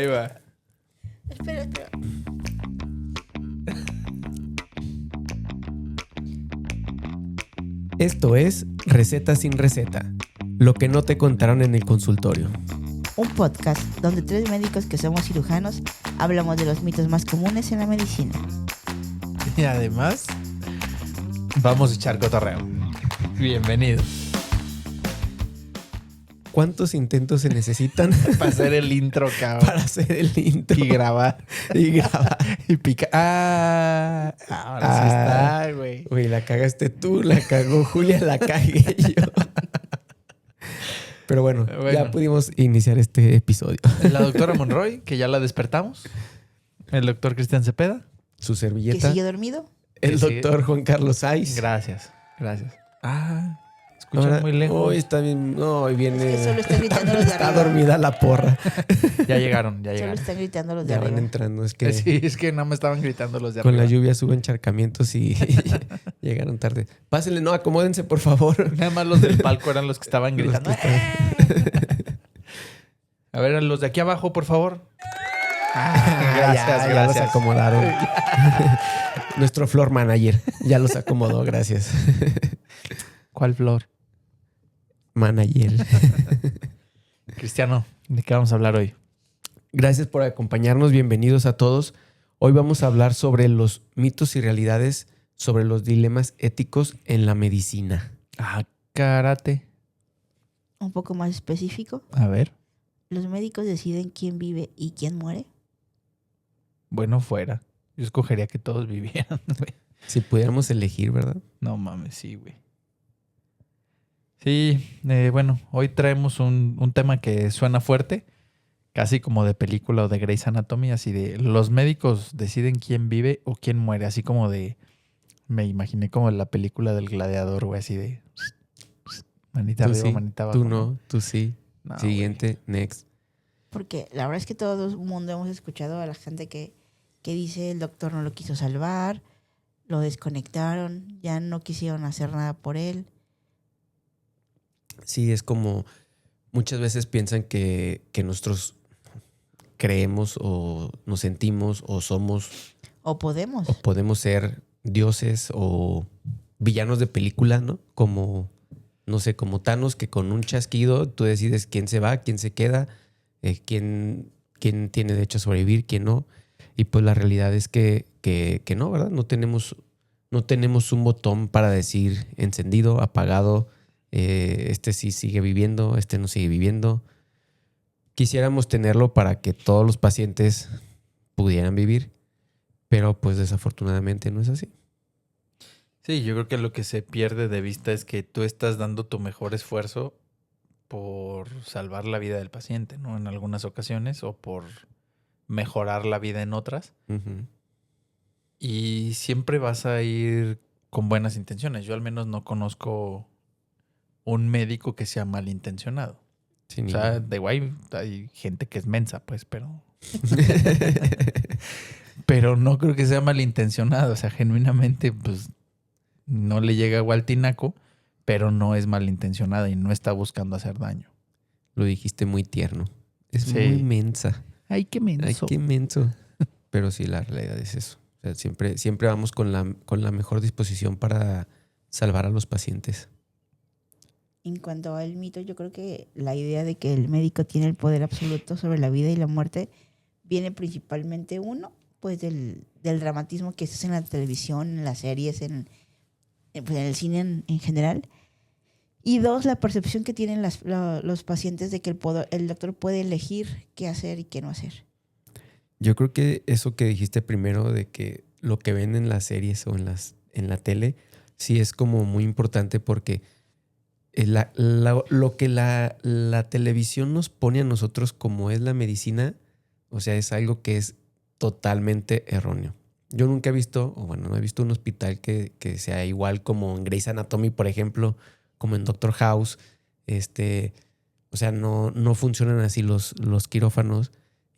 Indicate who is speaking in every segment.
Speaker 1: Ahí va.
Speaker 2: Espera.
Speaker 3: Esto es Receta sin Receta, lo que no te contaron en el consultorio.
Speaker 2: Un podcast donde tres médicos que somos cirujanos hablamos de los mitos más comunes en la medicina.
Speaker 1: Y además, vamos a echar cotorreo. Bienvenido.
Speaker 3: ¿Cuántos intentos se necesitan
Speaker 1: Para hacer el intro, cabrón.
Speaker 3: para hacer el intro?
Speaker 1: Y grabar.
Speaker 3: Y grabar.
Speaker 1: Y picar. Ahora sí está, güey.
Speaker 3: Güey, la cagaste tú, la cagó Julia, la cagué yo. Pero bueno, ya pudimos iniciar este episodio.
Speaker 1: La doctora Monroy, que ya la despertamos. El doctor Cristian Cepeda.
Speaker 3: Su
Speaker 2: ¿Que
Speaker 3: servilleta.
Speaker 2: sigue dormido?
Speaker 3: El
Speaker 1: que sigue.
Speaker 3: doctor Juan Carlos Saiz.
Speaker 1: Gracias. Escucha
Speaker 3: Ahora,
Speaker 1: muy lejos.
Speaker 3: Hoy está bien. No, hoy viene.
Speaker 2: Es que solo están gritando los de
Speaker 3: Está
Speaker 2: arriba.
Speaker 3: dormida la porra.
Speaker 1: Ya llegaron.
Speaker 2: Solo están gritando los de
Speaker 3: Ya van
Speaker 2: arriba.
Speaker 3: entrando. Es que
Speaker 1: Sí, es que no me estaban gritando los de
Speaker 3: con la
Speaker 1: arriba.
Speaker 3: lluvia suben encharcamientos y llegaron tarde. Pásenle, no, acomódense, por favor.
Speaker 1: Nada más los del palco eran los que estaban gritando. A ver, los de aquí abajo, por favor.
Speaker 3: Ya los acomodaron. Nuestro floor manager ya los acomodó, gracias.
Speaker 1: ¿Cuál flor?
Speaker 3: Manager.
Speaker 1: Cristiano, ¿de qué vamos a hablar hoy?
Speaker 3: Gracias por acompañarnos, bienvenidos a todos. Hoy vamos a hablar sobre los mitos y realidades, sobre los dilemas éticos en la medicina.
Speaker 1: Karate.
Speaker 2: Un poco más específico.
Speaker 1: A ver.
Speaker 2: ¿Los médicos deciden quién vive y quién muere?
Speaker 1: Bueno, fuera. Yo escogería que todos vivieran, güey.
Speaker 3: Si pudiéramos elegir, ¿verdad?
Speaker 1: No mames, sí, güey. Sí, bueno, hoy traemos un tema que suena fuerte, casi como de película o de Grey's Anatomy, así de los médicos deciden quién vive o quién muere, así como de, me imaginé como la película del gladiador, güey, así de manita
Speaker 3: Tú
Speaker 1: arriba,
Speaker 3: sí,
Speaker 1: manita abajo.
Speaker 3: tú no, tú sí.
Speaker 1: No,
Speaker 3: Siguiente, next.
Speaker 2: Porque la verdad es que todo el mundo hemos escuchado a la gente que dice el doctor no lo quiso salvar, lo desconectaron, ya no quisieron hacer nada por él.
Speaker 3: Sí, es como muchas veces piensan que nosotros creemos o nos sentimos o somos
Speaker 2: O podemos.
Speaker 3: o podemos ser dioses o villanos de película, ¿no? Como, no sé, como Thanos, que con un chasquido tú decides quién se va, quién se queda, quién tiene derecho a sobrevivir, quién no. Y pues la realidad es que no, ¿verdad? No tenemos un botón para decir encendido, apagado, este sí sigue viviendo, este no sigue viviendo. Quisiéramos tenerlo para que todos los pacientes pudieran vivir, pero pues desafortunadamente no es así.
Speaker 1: Sí, yo creo que lo que se pierde de vista es que tú estás dando tu mejor esfuerzo por salvar la vida del paciente, ¿no? En algunas ocasiones o por mejorar la vida en otras.
Speaker 3: Uh-huh.
Speaker 1: Y siempre vas a ir con buenas intenciones. Yo al menos no conozco un médico que sea malintencionado.
Speaker 3: Sí,
Speaker 1: O sea, de guay, hay gente que es mensa, pues, pero no creo que sea malintencionado. O sea, genuinamente, pues, no le llega agua al tinaco, pero no es malintencionada y no está buscando hacer daño.
Speaker 3: Lo dijiste muy tierno. Es
Speaker 1: Sí.
Speaker 3: muy mensa.
Speaker 1: Ay, qué menso.
Speaker 3: Ay, qué menso. Pero sí, la realidad es eso. O sea, siempre vamos con la mejor disposición para salvar a los pacientes.
Speaker 2: En cuanto al mito, yo creo que la idea de que el médico tiene el poder absoluto sobre la vida y la muerte viene principalmente, uno, pues del dramatismo que se hace en la televisión, en las series, pues, en el cine en general. Y dos, la percepción que tienen los pacientes de que el doctor puede elegir qué hacer y qué no hacer.
Speaker 3: Yo creo que eso que dijiste primero de que lo que ven en las series o en la tele sí es como muy importante porque lo que la televisión nos pone a nosotros como es la medicina, o sea, es algo que es totalmente erróneo. Yo nunca he visto, o bueno, no he visto un hospital que sea igual como en Grey's Anatomy, por ejemplo, como en Doctor House. O sea, no funcionan así los quirófanos.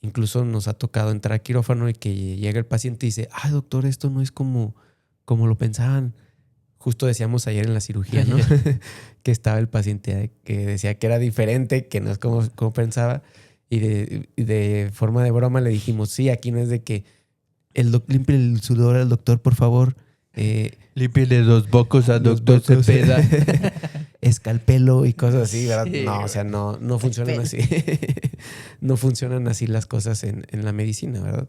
Speaker 3: Incluso nos ha tocado entrar a quirófano y que llega el paciente y dice, doctor, esto no es como lo pensaban. Justo decíamos ayer en la cirugía, ¿no? Que estaba el paciente que decía que era diferente, que no es como pensaba. Y de forma de broma le dijimos, sí, aquí no es de que limpie el sudor al doctor, por favor.
Speaker 1: Límpiale los bocos al doctor
Speaker 3: bocos.
Speaker 1: Cepeda.
Speaker 3: Escalpelo y cosas así, ¿verdad?
Speaker 1: Sí,
Speaker 3: No, o sea, no funcionan así. No funcionan así las cosas en la medicina, ¿verdad?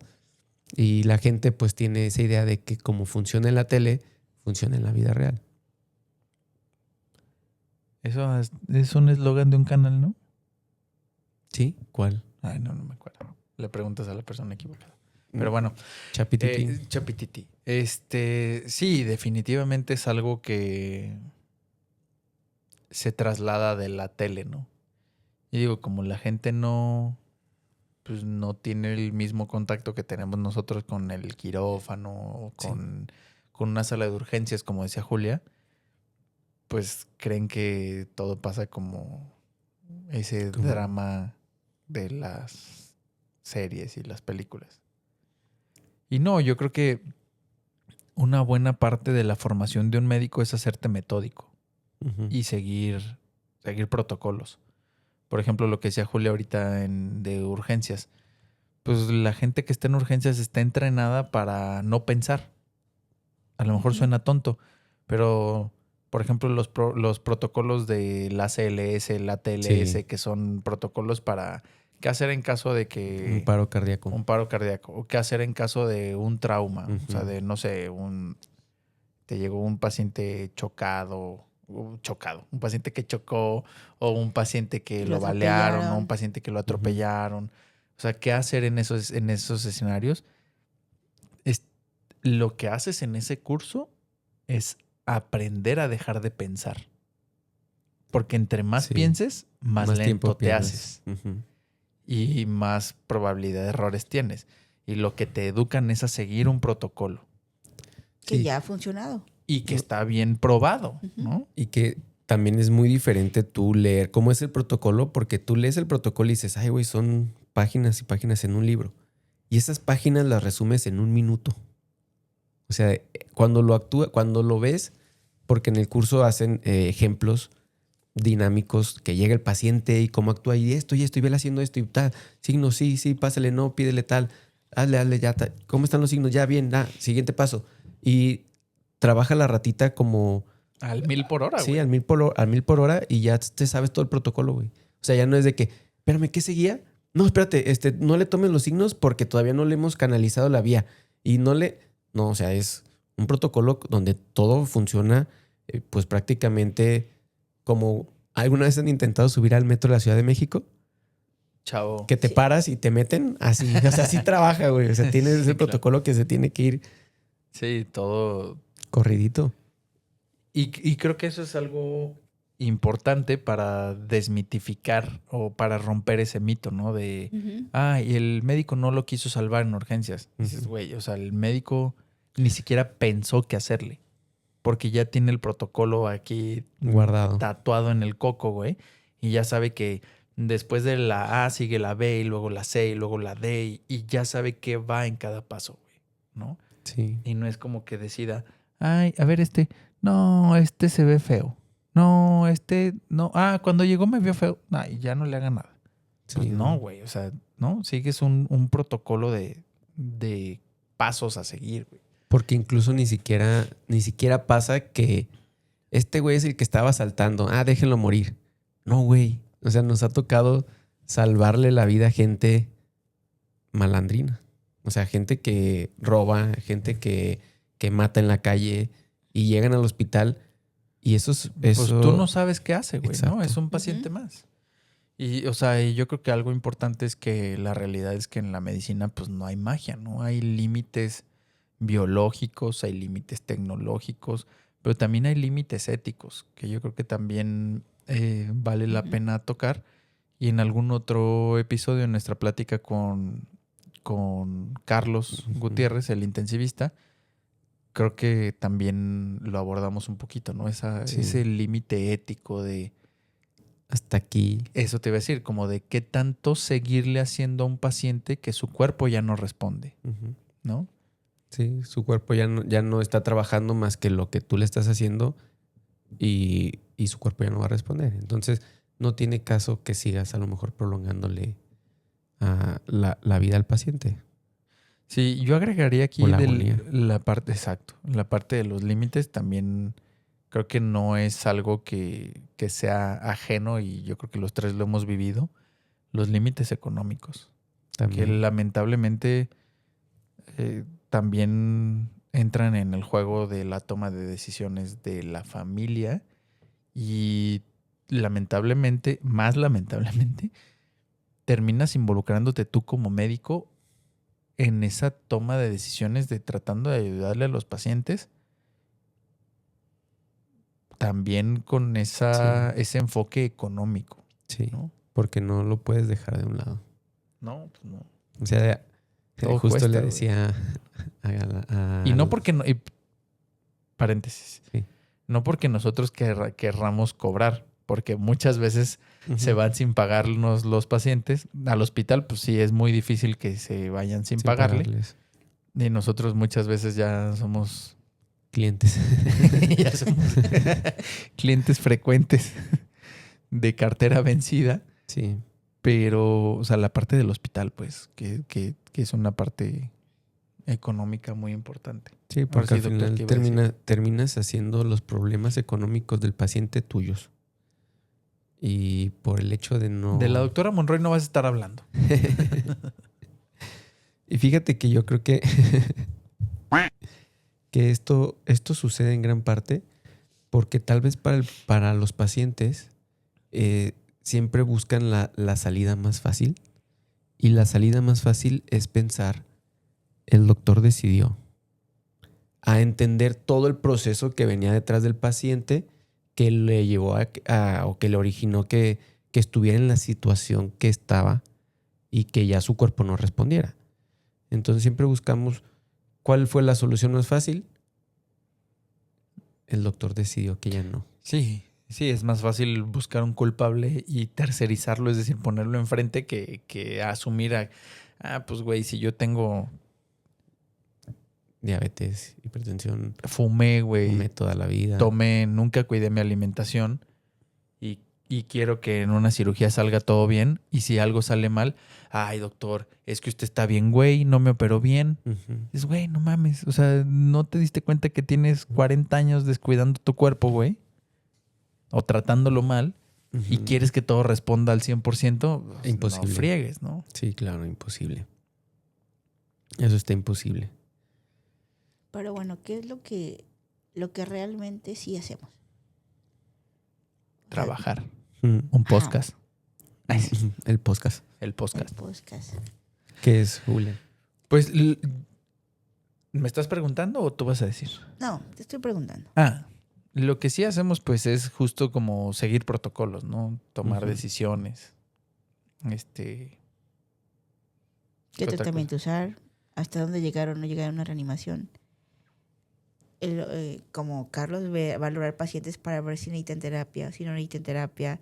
Speaker 3: Y la gente pues tiene esa idea de que como funciona en la tele, funciona en la vida real.
Speaker 1: Eso es un eslogan de un canal, ¿no?
Speaker 3: ¿Sí? ¿Cuál?
Speaker 1: Ay, no me acuerdo. Le preguntas a la persona equivocada. Pero bueno,
Speaker 3: Chapititi.
Speaker 1: Chapititi. Sí, definitivamente es algo que se traslada de la tele, ¿no? Y digo, como la gente pues no tiene el mismo contacto que tenemos nosotros con el quirófano o con una sala de urgencias, como decía Julia, pues creen que todo pasa como ese drama de las series y las películas. Y no, yo creo que una buena parte de la formación de un médico es hacerte metódico y seguir protocolos. Por ejemplo, lo que decía Julia ahorita de urgencias. Pues la gente que está en urgencias está entrenada para no pensar. A lo mejor suena tonto, pero por ejemplo los protocolos de la ACLS, la TLS, que son protocolos para qué hacer en caso de que...
Speaker 3: Un paro cardíaco.
Speaker 1: O qué hacer en caso de un trauma. O sea, de, no sé, te llegó un paciente un paciente que chocó o un paciente que lo balearon o un paciente que lo atropellaron. O sea, ¿qué hacer en esos escenarios? Lo que haces en ese curso es aprender a dejar de pensar. Porque entre más pienses, más lento te haces. Y más probabilidad de errores tienes. Y lo que te educan es a seguir un protocolo.
Speaker 2: Que ya ha funcionado.
Speaker 1: Y que está bien probado, ¿no?
Speaker 3: Y que también es muy diferente tú leer cómo es el protocolo, porque tú lees el protocolo y dices, ay, güey, son páginas y páginas en un libro. Y esas páginas las resumes en 1 minuto. O sea, cuando lo ves, porque en el curso hacen ejemplos dinámicos, que llega el paciente y cómo actúa y esto, y ve haciendo esto y tal. Signos, sí, pásale, no, pídele tal. Hazle, ya. ¿Cómo están los signos? Ya, bien, siguiente paso. Y trabaja la ratita como...
Speaker 1: Al 1000 por hora, güey.
Speaker 3: Sí, al 1000 por hora y ya te sabes todo el protocolo, güey. O sea, ya no es de que, espérame, ¿qué seguía? No, espérate, no le tomes los signos porque todavía no le hemos canalizado la vía. Y no, o sea, es un protocolo donde todo funciona, pues prácticamente como... ¿Alguna vez han intentado subir al metro de la Ciudad de México?
Speaker 1: Chavo.
Speaker 3: Que te paras y te meten así. O sea, así trabaja, güey. O sea, tienes ese protocolo que se tiene que ir...
Speaker 1: Sí, todo...
Speaker 3: corridito.
Speaker 1: Y creo que eso es algo importante para desmitificar o para romper ese mito, ¿no? De, y el médico no lo quiso salvar en urgencias. Dices, güey, o sea, el médico ni siquiera pensó qué hacerle. Porque ya tiene el protocolo aquí
Speaker 3: guardado,
Speaker 1: tatuado en el coco, güey. Y ya sabe que después de la A sigue la B y luego la C y luego la D. Y ya sabe qué va en cada paso, güey, ¿no?
Speaker 3: Sí.
Speaker 1: Y no es como que decida, ay, a ver, no, se ve feo. No, no. Cuando llegó me vio feo. Y ya no le haga nada. Sí, pues no, güey. O sea, no, sigues un protocolo de pasos a seguir, güey.
Speaker 3: Porque incluso ni siquiera pasa que este güey es el que estaba asaltando. Déjenlo morir. No, güey. O sea, nos ha tocado salvarle la vida a gente malandrina. O sea, gente que roba, gente que mata en la calle y llegan al hospital y eso...
Speaker 1: Pues tú no sabes qué hace, güey,
Speaker 3: exacto,
Speaker 1: ¿no? Es un paciente más. Y, o sea, yo creo que algo importante es que la realidad es que en la medicina pues no hay magia, ¿no? Hay límites biológicos, hay límites tecnológicos, pero también hay límites éticos, que yo creo que también vale la pena tocar. Y en algún otro episodio, en nuestra plática con Carlos Gutiérrez, el intensivista, creo que también lo abordamos un poquito, ¿no? Ese límite ético de...
Speaker 3: Hasta aquí.
Speaker 1: Eso te iba a decir, como de qué tanto seguirle haciendo a un paciente que su cuerpo ya no responde, ¿no?
Speaker 3: Sí, su cuerpo ya no está trabajando más que lo que tú le estás haciendo y su cuerpo ya no va a responder. Entonces, no tiene caso que sigas a lo mejor prolongándole la vida al paciente.
Speaker 1: Sí, yo agregaría aquí
Speaker 3: O la agonía.
Speaker 1: la parte, exacto, la parte de los límites también creo que no es algo que sea ajeno y yo creo que los tres lo hemos vivido, los límites económicos, que
Speaker 3: También.
Speaker 1: lamentablemente también entran en el juego de la toma de decisiones de la familia y lamentablemente, más lamentablemente, terminas involucrándote tú como médico en esa toma de decisiones de tratando de ayudarle a los pacientes, también con ese enfoque económico,
Speaker 3: Sí,
Speaker 1: ¿no?
Speaker 3: porque no lo puedes dejar de un lado.
Speaker 1: No, pues no.
Speaker 3: O sea,
Speaker 1: Todo
Speaker 3: justo
Speaker 1: cuesta,
Speaker 3: le
Speaker 1: güey.
Speaker 3: decía
Speaker 1: Y no porque no, y paréntesis,
Speaker 3: Sí.
Speaker 1: no porque nosotros querramos cobrar, porque muchas veces
Speaker 3: Ujú.
Speaker 1: se van sin pagarnos los pacientes. Al hospital, pues sí, es muy difícil que se vayan sin pagarle.
Speaker 3: pagarles.
Speaker 1: Y nosotros muchas veces ya somos
Speaker 3: Clientes.
Speaker 1: ya somos clientes frecuentes de cartera vencida,
Speaker 3: Sí.
Speaker 1: pero, o sea, la parte del hospital, pues, que es una parte económica muy importante.
Speaker 3: Sí, porque
Speaker 1: sí,
Speaker 3: al
Speaker 1: doctor,
Speaker 3: final
Speaker 1: ¿qué iba a decir?
Speaker 3: terminas haciendo los problemas económicos del paciente tuyos. Y por el hecho de no...
Speaker 1: De la doctora Monroy no vas a estar hablando.
Speaker 3: Y fíjate que yo creo que, que esto sucede en gran parte porque tal vez para los pacientes siempre buscan la salida más fácil. Y la salida más fácil es pensar, el doctor decidió. A entender todo el proceso que venía detrás del paciente que le llevó o que le originó que estuviera en la situación que estaba y que ya su cuerpo no respondiera. Entonces siempre buscamos cuál fue la solución más fácil. El doctor decidió que ya no.
Speaker 1: Sí, sí, es más fácil buscar un culpable y tercerizarlo, es decir, ponerlo enfrente que asumir pues güey, si yo tengo,
Speaker 3: Diabetes, hipertensión,
Speaker 1: fumé, güey,
Speaker 3: fumé toda la vida.
Speaker 1: tomé, nunca cuidé mi alimentación y quiero que en una cirugía salga todo bien y si algo sale mal, ay doctor, es que usted está bien, güey, no me operó bien.
Speaker 3: Ujú.
Speaker 1: Es, güey, no mames, o sea, ¿no te diste cuenta que tienes 40 años descuidando tu cuerpo, güey? O tratándolo mal y
Speaker 3: Ujú.
Speaker 1: quieres que todo responda al 100%, pues,
Speaker 3: Imposible.
Speaker 1: no friegues, ¿no?
Speaker 3: Sí, claro, imposible. Eso está imposible.
Speaker 2: Pero bueno, ¿qué es lo que realmente sí hacemos?
Speaker 1: Trabajar.
Speaker 3: Mm.
Speaker 1: Un podcast.
Speaker 3: El podcast.
Speaker 1: El
Speaker 2: El
Speaker 1: podcast.
Speaker 2: podcast.
Speaker 3: ¿Qué es, Julián?
Speaker 1: Pues, ¿me estás preguntando o tú vas a decir?
Speaker 2: No, te estoy preguntando.
Speaker 1: Lo que sí hacemos, pues, es justo como seguir protocolos, ¿no? Tomar
Speaker 3: Ujú.
Speaker 1: decisiones.
Speaker 2: ¿Qué
Speaker 1: otra
Speaker 2: tratamiento usar? ¿Hasta dónde llegar o no llegar a una reanimación? Como Carlos ve valorar pacientes para ver si necesitan terapia, si no necesitan terapia.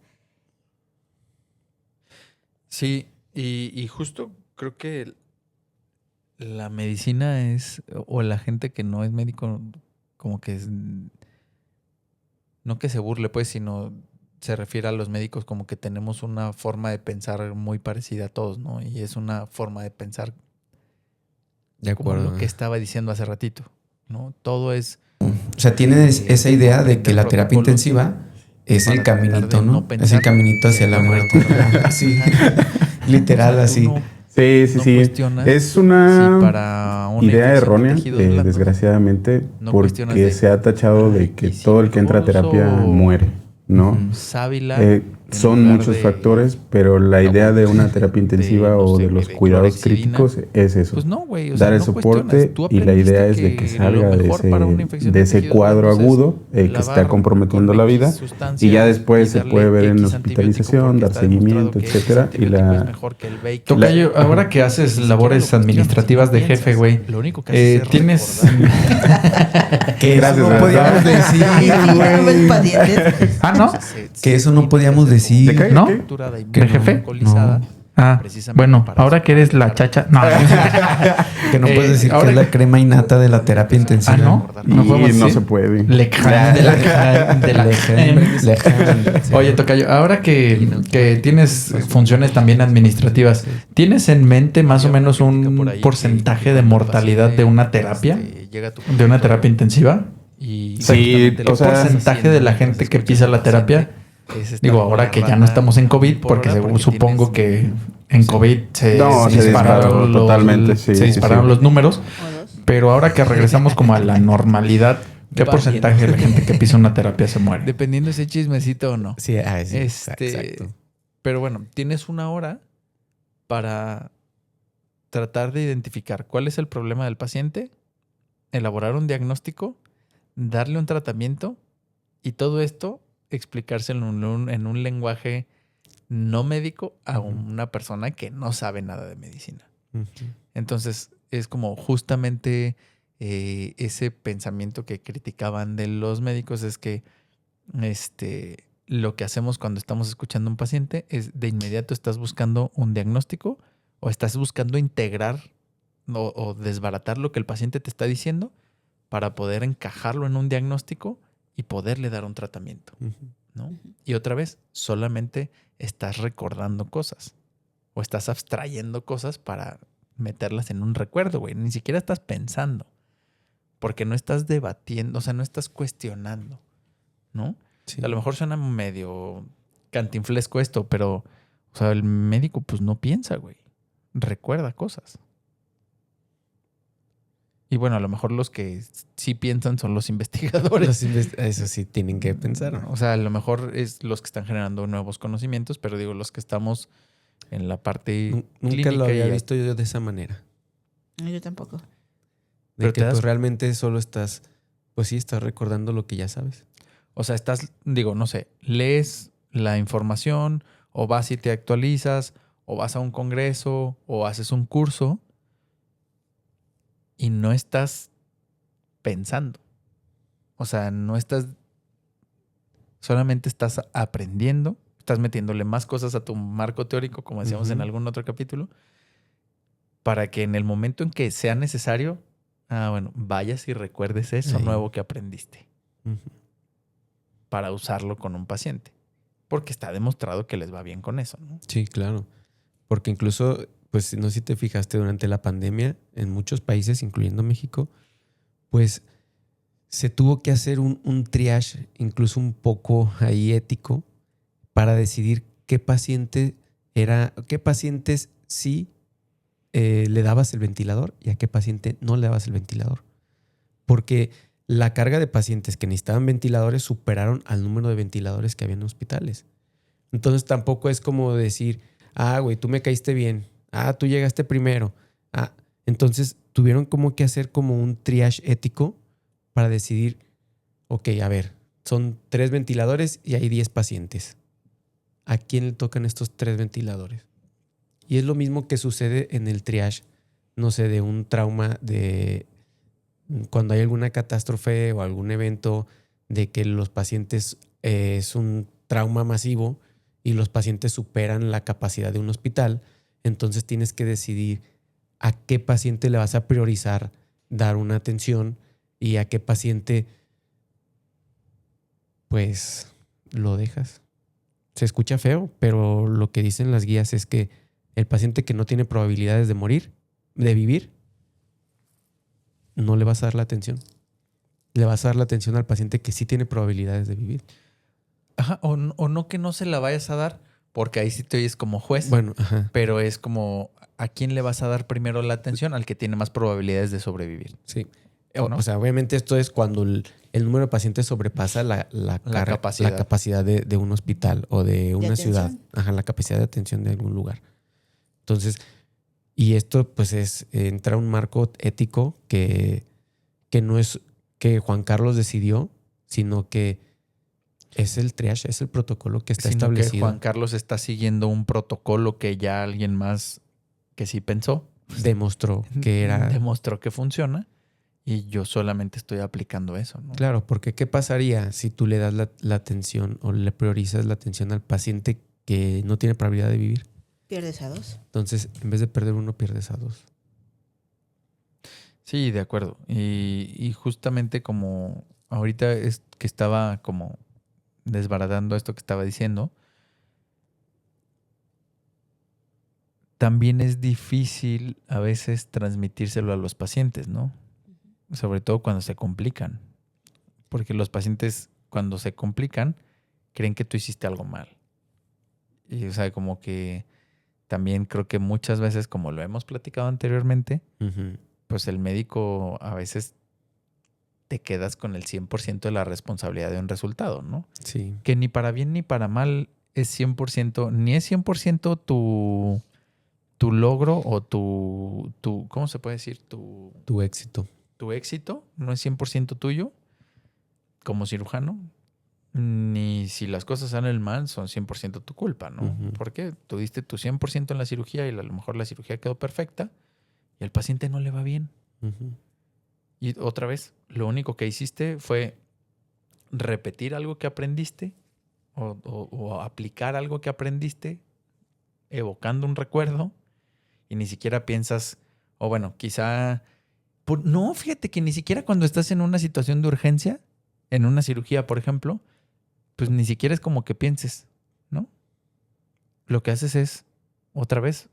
Speaker 1: Sí, y justo creo que la medicina o la gente que no es médico, como que es, no que se burle, pues, sino se refiere a los médicos como que tenemos una forma de pensar muy parecida a todos, ¿no? Y es una forma de pensar
Speaker 3: De
Speaker 1: como
Speaker 3: acuerdo.
Speaker 1: lo que estaba diciendo hace ratito, ¿no? Todo es
Speaker 3: O sea, tienes esa idea de que la terapia
Speaker 1: protocolos
Speaker 3: intensiva es
Speaker 1: para
Speaker 3: el
Speaker 1: tratar
Speaker 3: caminito,
Speaker 1: de
Speaker 3: ¿no?
Speaker 1: no pensar
Speaker 3: Es el caminito hacia
Speaker 1: que
Speaker 3: la
Speaker 1: van a
Speaker 3: muerte.
Speaker 1: morir.
Speaker 3: Así,
Speaker 1: Ajá.
Speaker 3: literal,
Speaker 1: O sea, tú
Speaker 3: así.
Speaker 1: no-
Speaker 4: Sí, sí,
Speaker 1: no
Speaker 4: sí.
Speaker 1: cuestionas
Speaker 4: Es
Speaker 1: si
Speaker 4: una
Speaker 1: para una
Speaker 4: idea
Speaker 1: infección de
Speaker 4: errónea,
Speaker 1: tejidos blandos
Speaker 4: desgraciadamente,
Speaker 1: no cuestionas
Speaker 4: porque
Speaker 1: de,
Speaker 4: se ha tachado
Speaker 1: "Ay,
Speaker 4: de que
Speaker 1: y si
Speaker 4: todo el que entra a
Speaker 1: mejor
Speaker 4: terapia
Speaker 1: uso
Speaker 4: muere, ¿no?
Speaker 3: Ujú.
Speaker 1: sábila en
Speaker 4: Son
Speaker 1: lugar
Speaker 4: muchos
Speaker 1: de-
Speaker 4: factores, pero la idea de una terapia intensiva
Speaker 1: no
Speaker 4: o
Speaker 1: sé,
Speaker 4: de
Speaker 1: güey,
Speaker 4: los
Speaker 1: de
Speaker 4: cuidados
Speaker 1: clorexidina.
Speaker 4: críticos es eso.
Speaker 1: Pues no, güey. O
Speaker 4: Dar
Speaker 1: sea,
Speaker 4: el
Speaker 1: no
Speaker 4: soporte
Speaker 1: cuestionas. Tú
Speaker 4: y la idea es de
Speaker 1: aprendiste
Speaker 4: que
Speaker 1: lo
Speaker 4: salga de
Speaker 1: mejor para una infección
Speaker 4: ese
Speaker 1: tejidos
Speaker 4: cuadro
Speaker 1: blandos es
Speaker 4: agudo que está
Speaker 1: lavar
Speaker 4: comprometiendo
Speaker 1: con
Speaker 4: la
Speaker 1: X
Speaker 4: vida
Speaker 1: sustancia
Speaker 4: y ya después se
Speaker 1: darle
Speaker 4: puede ver en
Speaker 1: X antibiótico
Speaker 4: hospitalización,
Speaker 1: porque
Speaker 4: dar
Speaker 1: está demostrado
Speaker 4: seguimiento,
Speaker 1: que X
Speaker 4: etcétera, y
Speaker 1: antibiótico es
Speaker 4: la
Speaker 1: mejor que el bacon.
Speaker 5: Tocayo, ahora que haces
Speaker 1: Ni siquiera
Speaker 5: labores
Speaker 1: lo cuestionas,
Speaker 5: administrativas
Speaker 1: ni
Speaker 5: de
Speaker 1: piensas.
Speaker 5: jefe, güey,
Speaker 1: Lo único que haces es
Speaker 5: tienes...
Speaker 1: recordar.
Speaker 3: Que
Speaker 4: Gracias,
Speaker 3: eso no
Speaker 4: ¿verdad?
Speaker 3: podíamos decir,
Speaker 2: No ves
Speaker 3: güey.
Speaker 2: pacientes.
Speaker 5: Ah, ¿no?
Speaker 3: Que eso no podíamos decir.
Speaker 4: ¿De qué?
Speaker 5: ¿No?
Speaker 4: ¿Qué?
Speaker 1: Estructurada y
Speaker 5: ¿Que
Speaker 1: muy
Speaker 5: jefe?
Speaker 1: alcoholizada,
Speaker 5: No.
Speaker 1: precisamente
Speaker 5: bueno,
Speaker 1: para
Speaker 5: ahora
Speaker 1: eso,
Speaker 5: que eres la chacha. No,
Speaker 3: Que no puedes decir
Speaker 5: ahora
Speaker 3: que es la crema innata de la terapia intensiva.
Speaker 5: ¿no? No podemos
Speaker 4: Y no
Speaker 5: decir.
Speaker 4: se puede.
Speaker 5: Leján de la
Speaker 3: Leján.
Speaker 5: Oye, Tocayo, ahora que tienes funciones también administrativas, ¿tienes en mente más o menos un porcentaje de mortalidad de una terapia? ¿De una terapia intensiva?
Speaker 1: Y
Speaker 4: Sí,
Speaker 5: ¿Qué
Speaker 4: o sea,
Speaker 5: porcentaje de la gente que pisa la terapia? Digo, ahora que ya no estamos en COVID, porque supongo que en COVID se dispararon
Speaker 4: totalmente, sí,
Speaker 5: se dispararon los números,
Speaker 2: O 2.
Speaker 5: pero ahora que regresamos como a la normalidad, ¿qué porcentaje de la gente que pisa una terapia se muere?
Speaker 1: dependiendo ese chismecito o no.
Speaker 3: Sí, sí, exacto.
Speaker 1: Pero bueno, tienes una hora para tratar de identificar cuál es el problema del paciente, elaborar un diagnóstico, darle un tratamiento y todo esto explicárselo en un lenguaje no médico a una persona que no sabe nada de medicina.
Speaker 3: Ujú.
Speaker 1: Entonces es como justamente ese pensamiento que criticaban de los médicos es que lo que hacemos cuando estamos escuchando a un paciente es de inmediato estás buscando un diagnóstico o estás buscando integrar o desbaratar lo que el paciente te está diciendo para poder encajarlo en un diagnóstico y poderle dar un tratamiento,
Speaker 3: Ujú.
Speaker 1: ¿no? Y otra vez, solamente estás recordando cosas o estás abstrayendo cosas para meterlas en un recuerdo, güey. Ni siquiera estás pensando porque no estás debatiendo, o sea, no estás cuestionando, ¿no?
Speaker 3: Sí.
Speaker 1: A lo mejor suena medio cantinflesco esto, pero, o sea, el médico pues no piensa, güey. Recuerda cosas. Y bueno, a lo mejor los que sí piensan son los investigadores.
Speaker 3: Eso sí, tienen que pensar.
Speaker 1: O sea, a lo mejor es los que están generando nuevos conocimientos, pero digo, los que estamos en la parte
Speaker 3: Nunca
Speaker 1: clínica
Speaker 3: lo había
Speaker 1: y-
Speaker 3: visto yo de esa manera.
Speaker 2: No, yo tampoco.
Speaker 3: De
Speaker 1: Pero
Speaker 3: que
Speaker 1: te das-
Speaker 3: pues realmente solo estás, pues sí, estás recordando lo que ya sabes.
Speaker 1: O sea, estás, digo, no sé, lees la información o vas y te actualizas o vas a un congreso o haces un curso y no estás pensando. O sea, no estás, solamente estás aprendiendo, estás metiéndole más cosas a tu marco teórico, como decíamos en
Speaker 3: Ujú.
Speaker 1: algún otro capítulo, para que en el momento en que sea necesario, bueno, vayas y recuerdes eso
Speaker 3: Ahí.
Speaker 1: nuevo que aprendiste
Speaker 3: Ujú.
Speaker 1: para usarlo con un paciente. Porque está demostrado que les va bien con eso, ¿no?
Speaker 3: Sí, claro. Porque incluso, pues no sé si te fijaste durante la pandemia, en muchos países, incluyendo México, pues se tuvo que hacer un triage, incluso un poco ahí ético, para decidir qué pacientes sí le dabas el ventilador y a qué paciente no le dabas el ventilador. Porque la carga de pacientes que necesitaban ventiladores superaron al número de ventiladores que había en hospitales. Entonces tampoco es como decir, güey, tú me caíste bien. Tú llegaste primero. Entonces tuvieron como que hacer como un triage ético para decidir, ok, a ver, son 3 ventiladores y hay 10 pacientes. ¿A quién le tocan estos 3 ventiladores? Y es lo mismo que sucede en el triage, no sé, de un trauma, de cuando hay alguna catástrofe o algún evento de que los pacientes es un trauma masivo y los pacientes superan la capacidad de un hospital, entonces tienes que decidir a qué paciente le vas a priorizar dar una atención y a qué paciente pues lo dejas. Se escucha feo, pero lo que dicen las guías es que el paciente que no tiene probabilidades de morir, de vivir, no le vas a dar la atención. Le vas a dar la atención al paciente que sí tiene probabilidades de vivir.
Speaker 1: Ajá, o no que no se la vayas a dar, porque ahí sí te oyes como juez.
Speaker 3: Bueno, ajá.
Speaker 1: Pero es como, ¿a quién le vas a dar primero la atención? Al que tiene más probabilidades de sobrevivir.
Speaker 3: Sí.
Speaker 1: ¿No?
Speaker 3: O sea, obviamente esto es cuando el número de pacientes sobrepasa la capacidad de un hospital o de una ciudad.
Speaker 2: atención.
Speaker 3: Ajá, la capacidad de atención de algún lugar. Entonces, y esto pues entra un marco ético que no es que Juan Carlos decidió, sino que es el triage, es el protocolo que está
Speaker 1: Sino
Speaker 3: establecido.
Speaker 1: que Juan Carlos está siguiendo un protocolo que ya alguien más que sí pensó.
Speaker 3: Demostró que era...
Speaker 1: Demostró que funciona. Y yo solamente estoy aplicando eso, ¿no?
Speaker 3: Claro, porque ¿qué pasaría si tú le das la atención o le priorizas la atención al paciente que no tiene probabilidad de vivir?
Speaker 2: Pierdes a 2.
Speaker 3: Entonces, en vez de perder uno, pierdes a 2.
Speaker 1: Sí, de acuerdo. Y justamente como ahorita es que estaba como desbaratando esto que estaba diciendo, también es difícil a veces transmitírselo a los pacientes, ¿no? Sobre todo cuando se complican. Porque los pacientes, cuando se complican, creen que tú hiciste algo mal. Y, o sea, como que también creo que muchas veces, como lo hemos platicado anteriormente, pues el médico a veces te quedas con el 100% de la responsabilidad de un resultado, ¿no?
Speaker 3: Sí.
Speaker 1: Que ni para bien ni para mal es 100%, ni es 100% tu logro o tu, ¿cómo se puede decir?
Speaker 3: Tu éxito.
Speaker 1: Tu éxito no es 100% tuyo como cirujano, ni si las cosas salen mal son 100% tu culpa, ¿no? Porque tú diste tu 100% en la cirugía y a lo mejor la cirugía quedó perfecta y al paciente no le va bien. Y otra vez, lo único que hiciste fue repetir algo que aprendiste o aplicar algo que aprendiste, evocando un recuerdo, y ni siquiera piensas, o bueno, quizá... No, fíjate que ni siquiera cuando estás en una situación de urgencia, en una cirugía, por ejemplo, pues ni siquiera es como que pienses, ¿no? Lo que haces es, otra vez,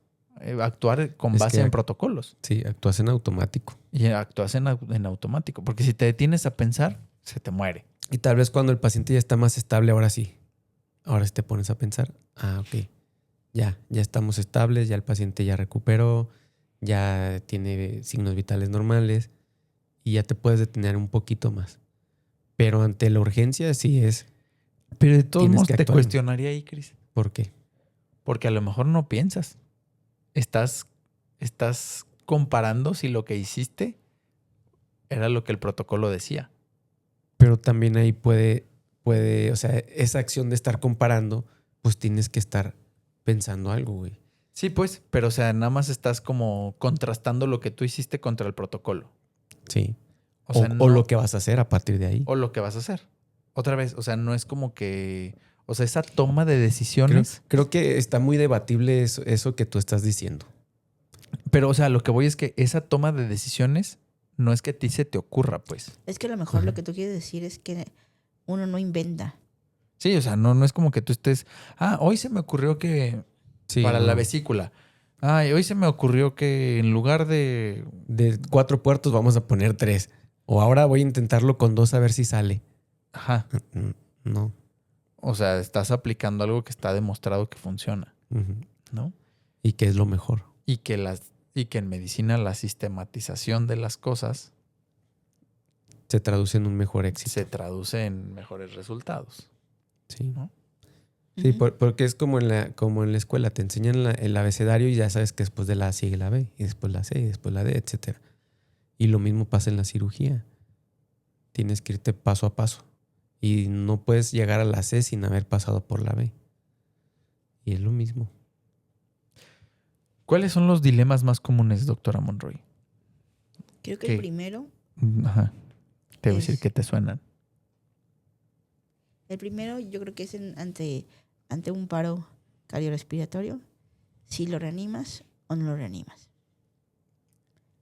Speaker 1: actuar con base en protocolos.
Speaker 3: Sí, actúas en automático.
Speaker 1: Y actúas en automático, porque si te detienes a pensar, se te muere.
Speaker 3: Y tal vez cuando el paciente ya está más estable, ahora sí te pones a pensar, ok, ya estamos estables, ya el paciente ya recuperó, ya tiene signos vitales normales y ya te puedes detener un poquito más. Pero ante la urgencia sí es...
Speaker 1: Pero de todos modos te cuestionaría ahí, Cris.
Speaker 3: ¿Por qué?
Speaker 1: Porque a lo mejor no piensas. Estás comparando si lo que hiciste era lo que el protocolo decía.
Speaker 3: Pero también ahí puede, o sea, esa acción de estar comparando, pues tienes que estar pensando algo, güey.
Speaker 1: Sí, pues, pero o sea, nada más estás como contrastando lo que tú hiciste contra el protocolo.
Speaker 3: Sí.
Speaker 1: O
Speaker 3: o lo que vas a hacer a partir de ahí.
Speaker 1: O lo que vas a hacer. Otra vez, o sea, no es como que... O sea, esa toma de decisiones...
Speaker 3: Creo que está muy debatible eso que tú estás diciendo.
Speaker 1: Pero, o sea, lo que voy es que esa toma de decisiones no es que a ti se te ocurra, pues.
Speaker 2: Es que a lo mejor lo que tú quieres decir es que uno no inventa.
Speaker 1: Sí, o sea, no es como que tú estés... hoy se me ocurrió que...
Speaker 3: Sí,
Speaker 1: para la vesícula. Y hoy se me ocurrió que en lugar de...
Speaker 3: De 4 puertos vamos a poner 3. O ahora voy a intentarlo con 2 a ver si sale.
Speaker 1: Ajá.
Speaker 3: No.
Speaker 1: O sea, estás aplicando algo que está demostrado que funciona, ¿no?
Speaker 3: Y que es lo mejor.
Speaker 1: Y que en medicina la sistematización de las cosas
Speaker 3: se traduce en un mejor éxito.
Speaker 1: Se traduce en mejores resultados.
Speaker 3: Sí.
Speaker 1: ¿No?
Speaker 3: Sí, porque es como en la escuela. Te enseñan el abecedario y ya sabes que después de la A sigue la B, y después la C, y después la D, etc. Y lo mismo pasa en la cirugía. Tienes que irte paso a paso. Y no puedes llegar a la C sin haber pasado por la B. Y es lo mismo.
Speaker 1: ¿Cuáles son los dilemas más comunes, doctora Monroy?
Speaker 2: Creo que el primero...
Speaker 1: Ajá. Te voy a decir que te suenan.
Speaker 2: El primero yo creo que es ante un paro cardiorrespiratorio, si lo reanimas o no lo reanimas.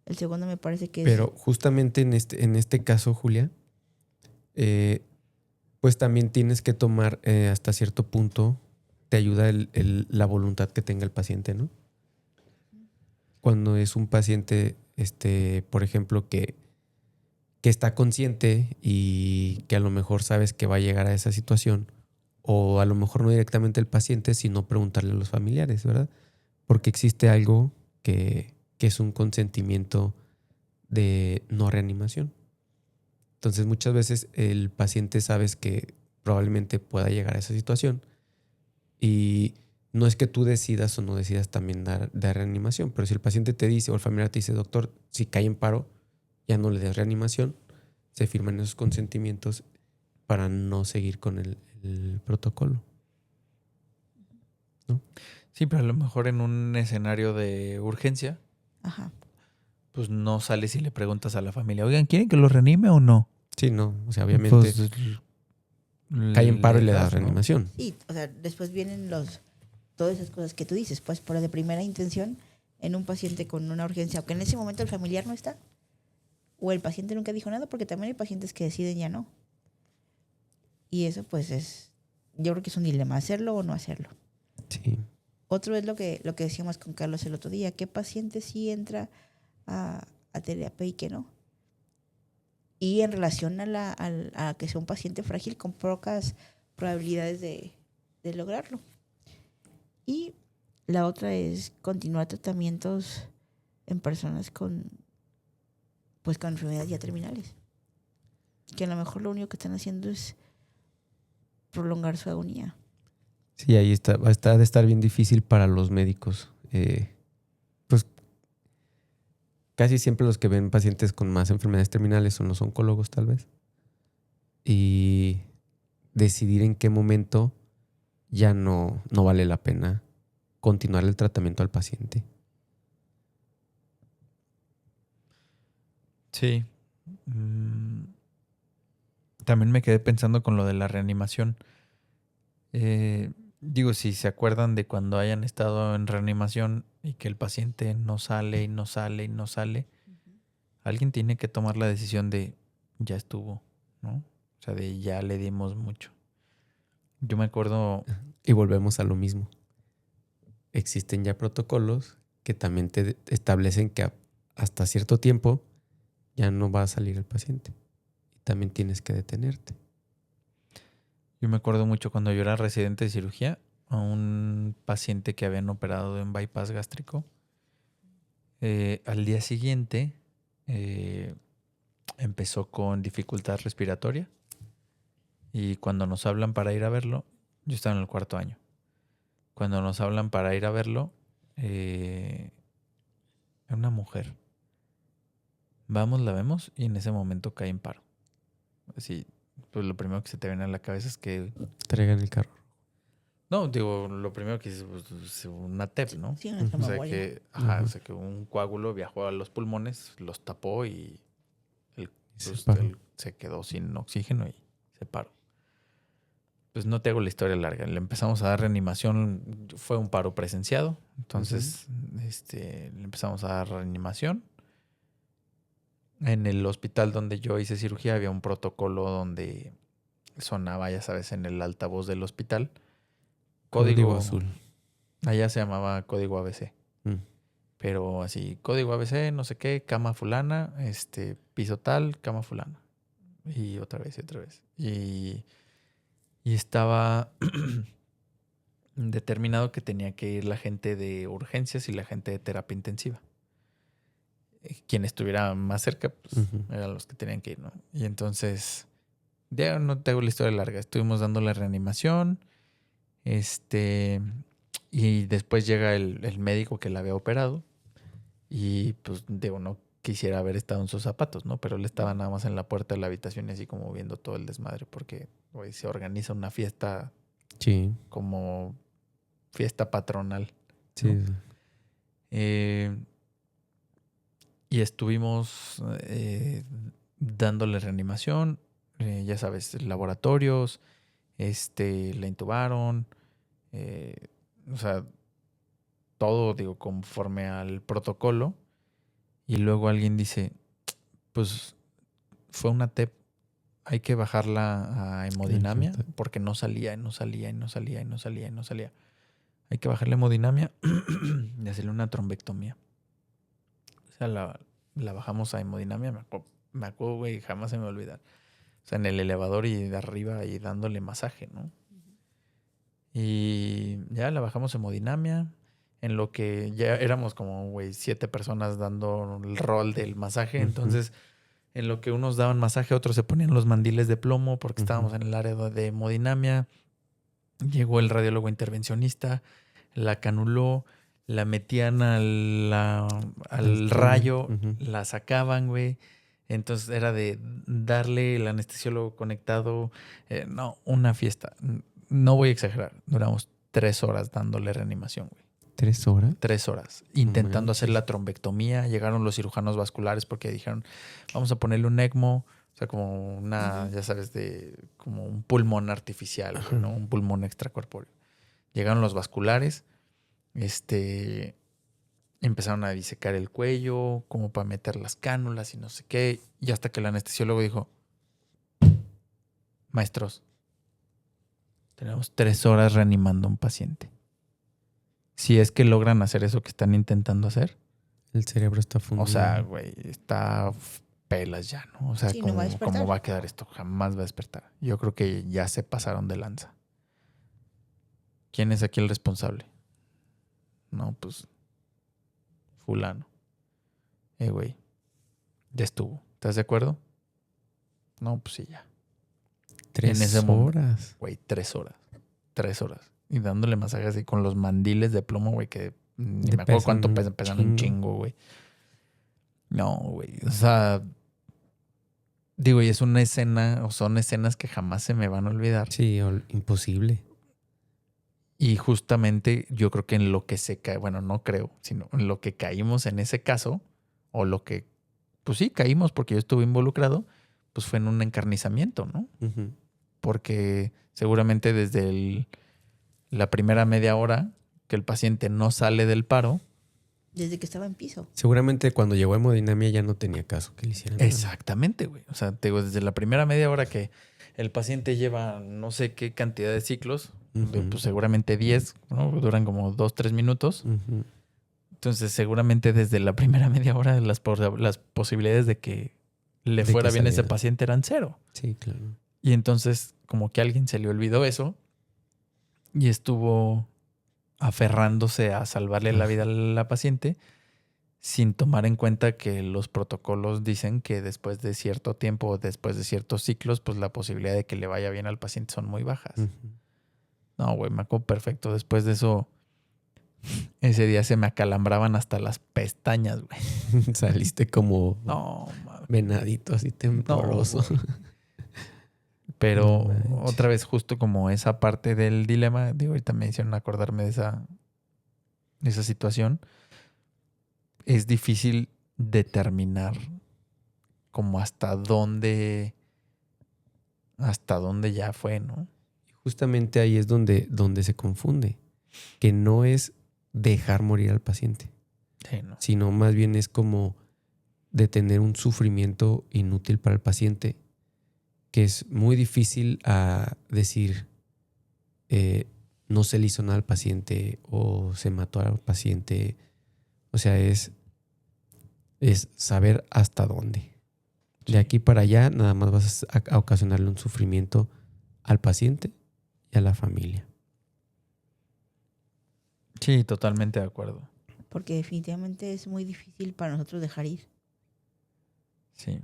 Speaker 2: El segundo me parece que
Speaker 3: Pero justamente en este caso, Julia, pues también tienes que tomar hasta cierto punto, te ayuda la voluntad que tenga el paciente, ¿no? Cuando es un paciente, por ejemplo, que está consciente y que a lo mejor sabes que va a llegar a esa situación, o a lo mejor no directamente el paciente, sino preguntarle a los familiares, ¿verdad? Porque existe algo que es un consentimiento de no reanimación. Entonces muchas veces el paciente sabes que probablemente pueda llegar a esa situación y no es que tú decidas o no decidas también dar reanimación, pero si el paciente te dice o el familiar te dice, doctor, si cae en paro, ya no le des reanimación, se firman esos consentimientos para no seguir con el protocolo, ¿no?
Speaker 1: Sí, pero a lo mejor en un escenario de urgencia, pues no sales y le preguntas a la familia, oigan, ¿quieren que lo reanime o no?
Speaker 3: Sí, no, o sea, obviamente
Speaker 1: pues,
Speaker 3: cae en paro y le das reanimación.
Speaker 2: Sí, o sea, después vienen los todas esas cosas que tú dices, pues por de primera intención en un paciente con una urgencia, aunque en ese momento el familiar no está, o el paciente nunca dijo nada, porque también hay pacientes que deciden ya no. Y eso pues yo creo que es un dilema, hacerlo o no hacerlo.
Speaker 3: Sí.
Speaker 2: Otro es lo que decíamos con Carlos el otro día, ¿qué paciente sí entra a terapia y qué no? Y en relación a que sea un paciente frágil con pocas probabilidades de lograrlo. Y la otra es continuar tratamientos en personas con enfermedades ya terminales, que a lo mejor lo único que están haciendo es prolongar su agonía.
Speaker 3: Sí, ahí va a estar bien difícil para los médicos. Pues casi siempre los que ven pacientes con más enfermedades terminales son los oncólogos, tal vez. Y decidir en qué momento ya no vale la pena continuar el tratamiento al paciente.
Speaker 1: Sí. También me quedé pensando con lo de la reanimación. Digo, si se acuerdan de cuando hayan estado en reanimación y que el paciente no sale y no sale y no sale, alguien tiene que tomar la decisión de ya estuvo, ¿no? O sea, de ya le dimos mucho. Yo me acuerdo...
Speaker 3: Y volvemos a lo mismo. Existen ya protocolos que también te establecen que hasta cierto tiempo ya no va a salir el paciente. Y también tienes que detenerte.
Speaker 1: Yo me acuerdo mucho cuando yo era residente de cirugía, a un paciente que habían operado en bypass gástrico. Al día siguiente empezó con dificultad respiratoria y cuando nos hablan para ir a verlo, yo estaba en el 4º año. Cuando nos hablan para ir a verlo, era una mujer. Vamos, la vemos y en ese momento cae en paro. Así, pues lo primero que se te viene a la cabeza es que...
Speaker 3: Traigan el carro.
Speaker 1: No, digo, lo primero que es pues, una TEP, ¿no?
Speaker 2: Sí, una
Speaker 1: O sea
Speaker 2: tromboembolia.
Speaker 1: que, o sea que un coágulo viajó a los pulmones, los tapó y él se quedó sin oxígeno y se paró. Pues no te hago la historia larga. Le empezamos a dar reanimación, fue un paro presenciado, entonces le empezamos a dar reanimación. En el hospital donde yo hice cirugía había un protocolo donde sonaba, ya sabes, en el altavoz del hospital. Código
Speaker 3: azul.
Speaker 1: Allá se llamaba código ABC. Pero así, código ABC, no sé qué, cama fulana, piso tal, cama fulana. Y otra vez, y otra vez. Y estaba determinado que tenía que ir la gente de urgencias y la gente de terapia intensiva. Quien estuviera más cerca, pues eran los que tenían que ir, ¿no? Y entonces, ya no te hago la historia larga. Estuvimos dando la reanimación. Y después llega el médico que la había operado. Y pues, digo, no quisiera haber estado en sus zapatos, ¿no? Pero él estaba nada más en la puerta de la habitación y así como viendo todo el desmadre. Porque güey, se organiza una fiesta como fiesta patronal, ¿no? Sí. Y estuvimos dándole reanimación, ya sabes, laboratorios, la intubaron, o sea, todo, digo, conforme al protocolo. Y luego alguien dice, pues fue una TEP, hay que bajarla a hemodinamia porque no salía, y no salía, y no salía, y no salía, y no salía. Hay que bajarle hemodinamia y hacerle una trombectomía. O sea, la bajamos a hemodinamia, me acuerdo, güey, jamás se me va a olvidar. O sea, en el elevador y de arriba y dándole masaje, ¿no? Y ya la bajamos a hemodinamia, en lo que ya éramos como, güey, 7 personas dando el rol del masaje. Entonces, en lo que unos daban masaje, otros se ponían los mandiles de plomo porque estábamos en el área de hemodinamia. Llegó el radiólogo intervencionista, la canuló, la metían al rayo, la sacaban, güey. Entonces era de darle el anestesiólogo conectado. No, una fiesta. No voy a exagerar. Duramos 3 horas dándole reanimación, güey.
Speaker 3: ¿3 horas?
Speaker 1: 3 horas. Intentando hacer la trombectomía. Llegaron los cirujanos vasculares porque dijeron, vamos a ponerle un ECMO. O sea, como una, ya sabes, como un pulmón artificial, ¿no? Un pulmón extracorpóreo. Llegaron los vasculares, empezaron a disecar el cuello, como para meter las cánulas y no sé qué. Y hasta que el anestesiólogo dijo, maestros, tenemos 3 horas reanimando a un paciente. Si es que logran hacer eso que están intentando hacer.
Speaker 3: El cerebro está fundido.
Speaker 1: O sea, güey, está pelas ya, ¿no? O sea,
Speaker 2: Sí, no va a despertar.
Speaker 1: ¿cómo va a quedar esto? Jamás va a despertar. Yo creo que ya se pasaron de lanza. ¿Quién es aquí el responsable? No, pues fulano. Güey, ya estuvo. ¿Estás de acuerdo? No, pues sí, ya.
Speaker 3: 3
Speaker 1: en ese momento,
Speaker 3: horas.
Speaker 1: güey, 3 horas. 3 horas. Y dándole masajes así con los mandiles de plomo, güey, que ni me acuerdo cuánto pesan un chingo, güey. No, güey. O sea, digo, y es una escena, o son escenas que jamás se me van a olvidar.
Speaker 3: Sí, imposible.
Speaker 1: Y justamente yo creo que en lo que se cae, bueno, no creo, sino en lo que caímos en ese caso, o lo que, pues sí, caímos porque yo estuve involucrado, pues fue en un encarnizamiento, ¿no?
Speaker 3: Uh-huh.
Speaker 1: Porque seguramente desde la primera media hora que el paciente no sale del paro.
Speaker 2: Desde que estaba en piso.
Speaker 3: Seguramente cuando llegó a hemodinamia ya no tenía caso que le hicieran.
Speaker 1: Exactamente, güey. O sea, te digo, desde la primera media hora que el paciente lleva no sé qué cantidad de ciclos, pues seguramente 10, ¿no? Duran como 2-3 minutos.
Speaker 3: Uh-huh.
Speaker 1: Entonces, seguramente desde la primera media hora las posibilidades de que le fuera bien ese paciente eran 0.
Speaker 3: Sí, claro.
Speaker 1: Y entonces, como que a alguien se le olvidó eso y estuvo aferrándose a salvarle la vida a la paciente sin tomar en cuenta que los protocolos dicen que después de cierto tiempo o después de ciertos ciclos, pues la posibilidad de que le vaya bien al paciente son muy bajas.
Speaker 3: Uh-huh.
Speaker 1: No, güey, me acuerdo perfecto. Después de eso, ese día se me acalambraban hasta las pestañas, güey.
Speaker 3: Saliste como venadito, así tembloroso.
Speaker 1: No, pero otra vez, justo como esa parte del dilema, digo, ahorita me hicieron acordarme de esa situación. Es difícil determinar como hasta dónde ya fue, ¿no?
Speaker 3: Justamente ahí es donde se confunde. Que no es dejar morir al paciente.
Speaker 1: Sí, ¿no?
Speaker 3: Sino más bien es como detener un sufrimiento inútil para el paciente, que es muy difícil a decir no se le hizo nada al paciente o se mató al paciente. O sea, es saber hasta dónde. De aquí para allá nada más vas a ocasionarle un sufrimiento al paciente y a la familia.
Speaker 1: Sí, totalmente de acuerdo.
Speaker 2: Porque definitivamente es muy difícil para nosotros dejar ir.
Speaker 1: Sí.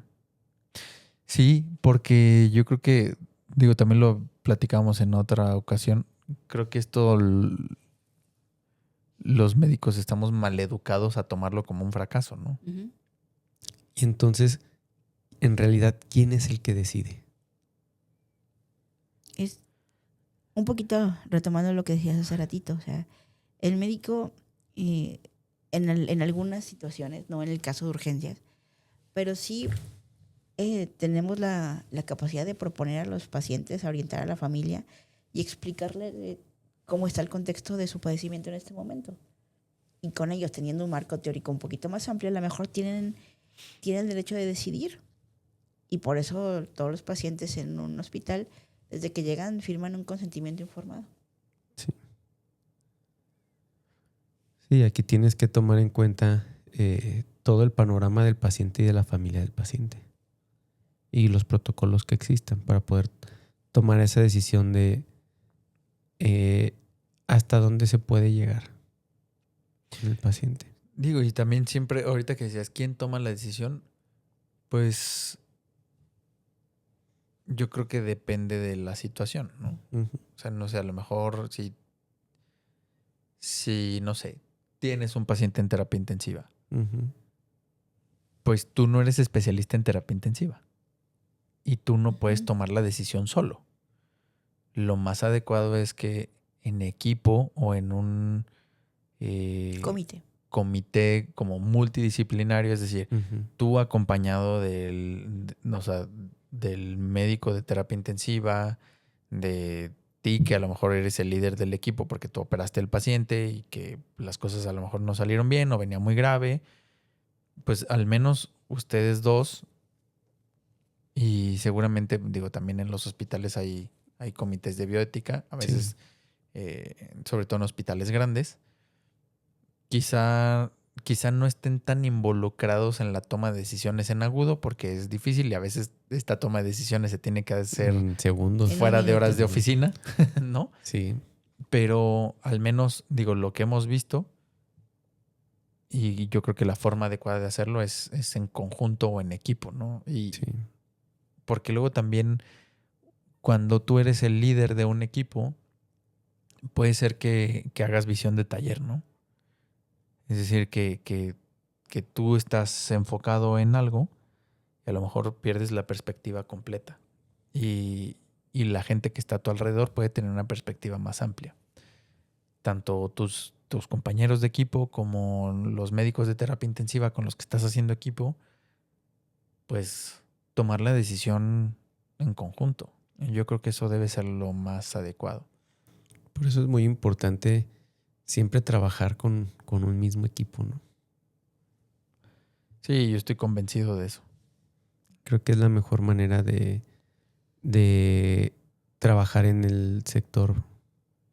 Speaker 1: Sí, porque yo creo que, digo, también lo platicábamos en otra ocasión, creo que esto los médicos estamos maleducados a tomarlo como un fracaso, ¿no?
Speaker 2: Uh-huh.
Speaker 3: Y entonces, en realidad, ¿quién es el que decide?
Speaker 2: Es un poquito retomando lo que decías hace ratito. O sea, el médico en algunas situaciones, no en el caso de urgencias, pero sí tenemos la capacidad de proponer a los pacientes, a orientar a la familia y explicarle cómo está el contexto de su padecimiento en este momento. Y con ellos, teniendo un marco teórico un poquito más amplio, a lo mejor tienen el derecho de decidir. Y por eso todos los pacientes en un hospital, desde que llegan, firman un consentimiento informado.
Speaker 3: Sí. Sí, aquí tienes que tomar en cuenta todo el panorama del paciente y de la familia del paciente. Y los protocolos que existan para poder tomar esa decisión de hasta dónde se puede llegar con el paciente.
Speaker 1: Digo, y también siempre, ahorita que decías, ¿quién toma la decisión? Pues yo creo que depende de la situación, ¿no?
Speaker 3: Uh-huh.
Speaker 1: O sea, no sé, a lo mejor si no sé, tienes un paciente en terapia intensiva,
Speaker 3: Uh-huh.
Speaker 1: pues tú no eres especialista en terapia intensiva y tú no puedes tomar la decisión solo. Lo más adecuado es que en equipo o en un comité como multidisciplinario, es decir,
Speaker 3: Uh-huh.
Speaker 1: tú acompañado del médico de terapia intensiva, de ti, que a lo mejor eres el líder del equipo porque tú operaste el paciente y que las cosas a lo mejor no salieron bien o venía muy grave, pues al menos ustedes dos, y seguramente, digo, también en los hospitales hay comités de bioética, a veces, sobre todo en hospitales grandes, quizá no estén tan involucrados en la toma de decisiones en agudo porque es difícil y a veces esta toma de decisiones se tiene que hacer
Speaker 3: segundos.
Speaker 1: fuera de horas de oficina, ¿no?
Speaker 3: Sí.
Speaker 1: Pero al menos, digo, lo que hemos visto, y yo creo que la forma adecuada de hacerlo es en conjunto o en equipo, ¿no? Y
Speaker 3: Sí.
Speaker 1: porque luego también cuando tú eres el líder de un equipo, puede ser que hagas visión de taller, ¿no? Es decir, que tú estás enfocado en algo y a lo mejor pierdes la perspectiva completa. Y la gente que está a tu alrededor puede tener una perspectiva más amplia. Tanto tus compañeros de equipo como los médicos de terapia intensiva con los que estás haciendo equipo, pues tomar la decisión en conjunto. Yo creo que eso debe ser lo más adecuado.
Speaker 3: Por eso es muy importante siempre trabajar con un mismo equipo, ¿no?
Speaker 1: Sí, yo estoy convencido de eso.
Speaker 3: Creo que es la mejor manera de trabajar en el sector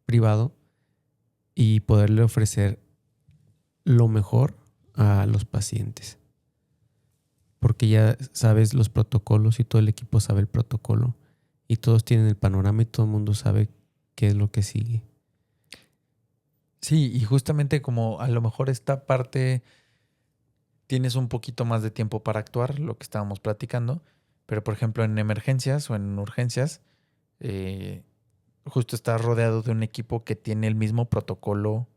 Speaker 3: privado y poderle ofrecer lo mejor a los pacientes. Porque ya sabes los protocolos y todo el equipo sabe el protocolo y todos tienen el panorama y todo el mundo sabe qué es lo que sigue.
Speaker 1: Sí, y justamente como a lo mejor esta parte tienes un poquito más de tiempo para actuar, lo que estábamos platicando, pero por ejemplo en emergencias o en urgencias, justo estás rodeado de un equipo que tiene el mismo protocolo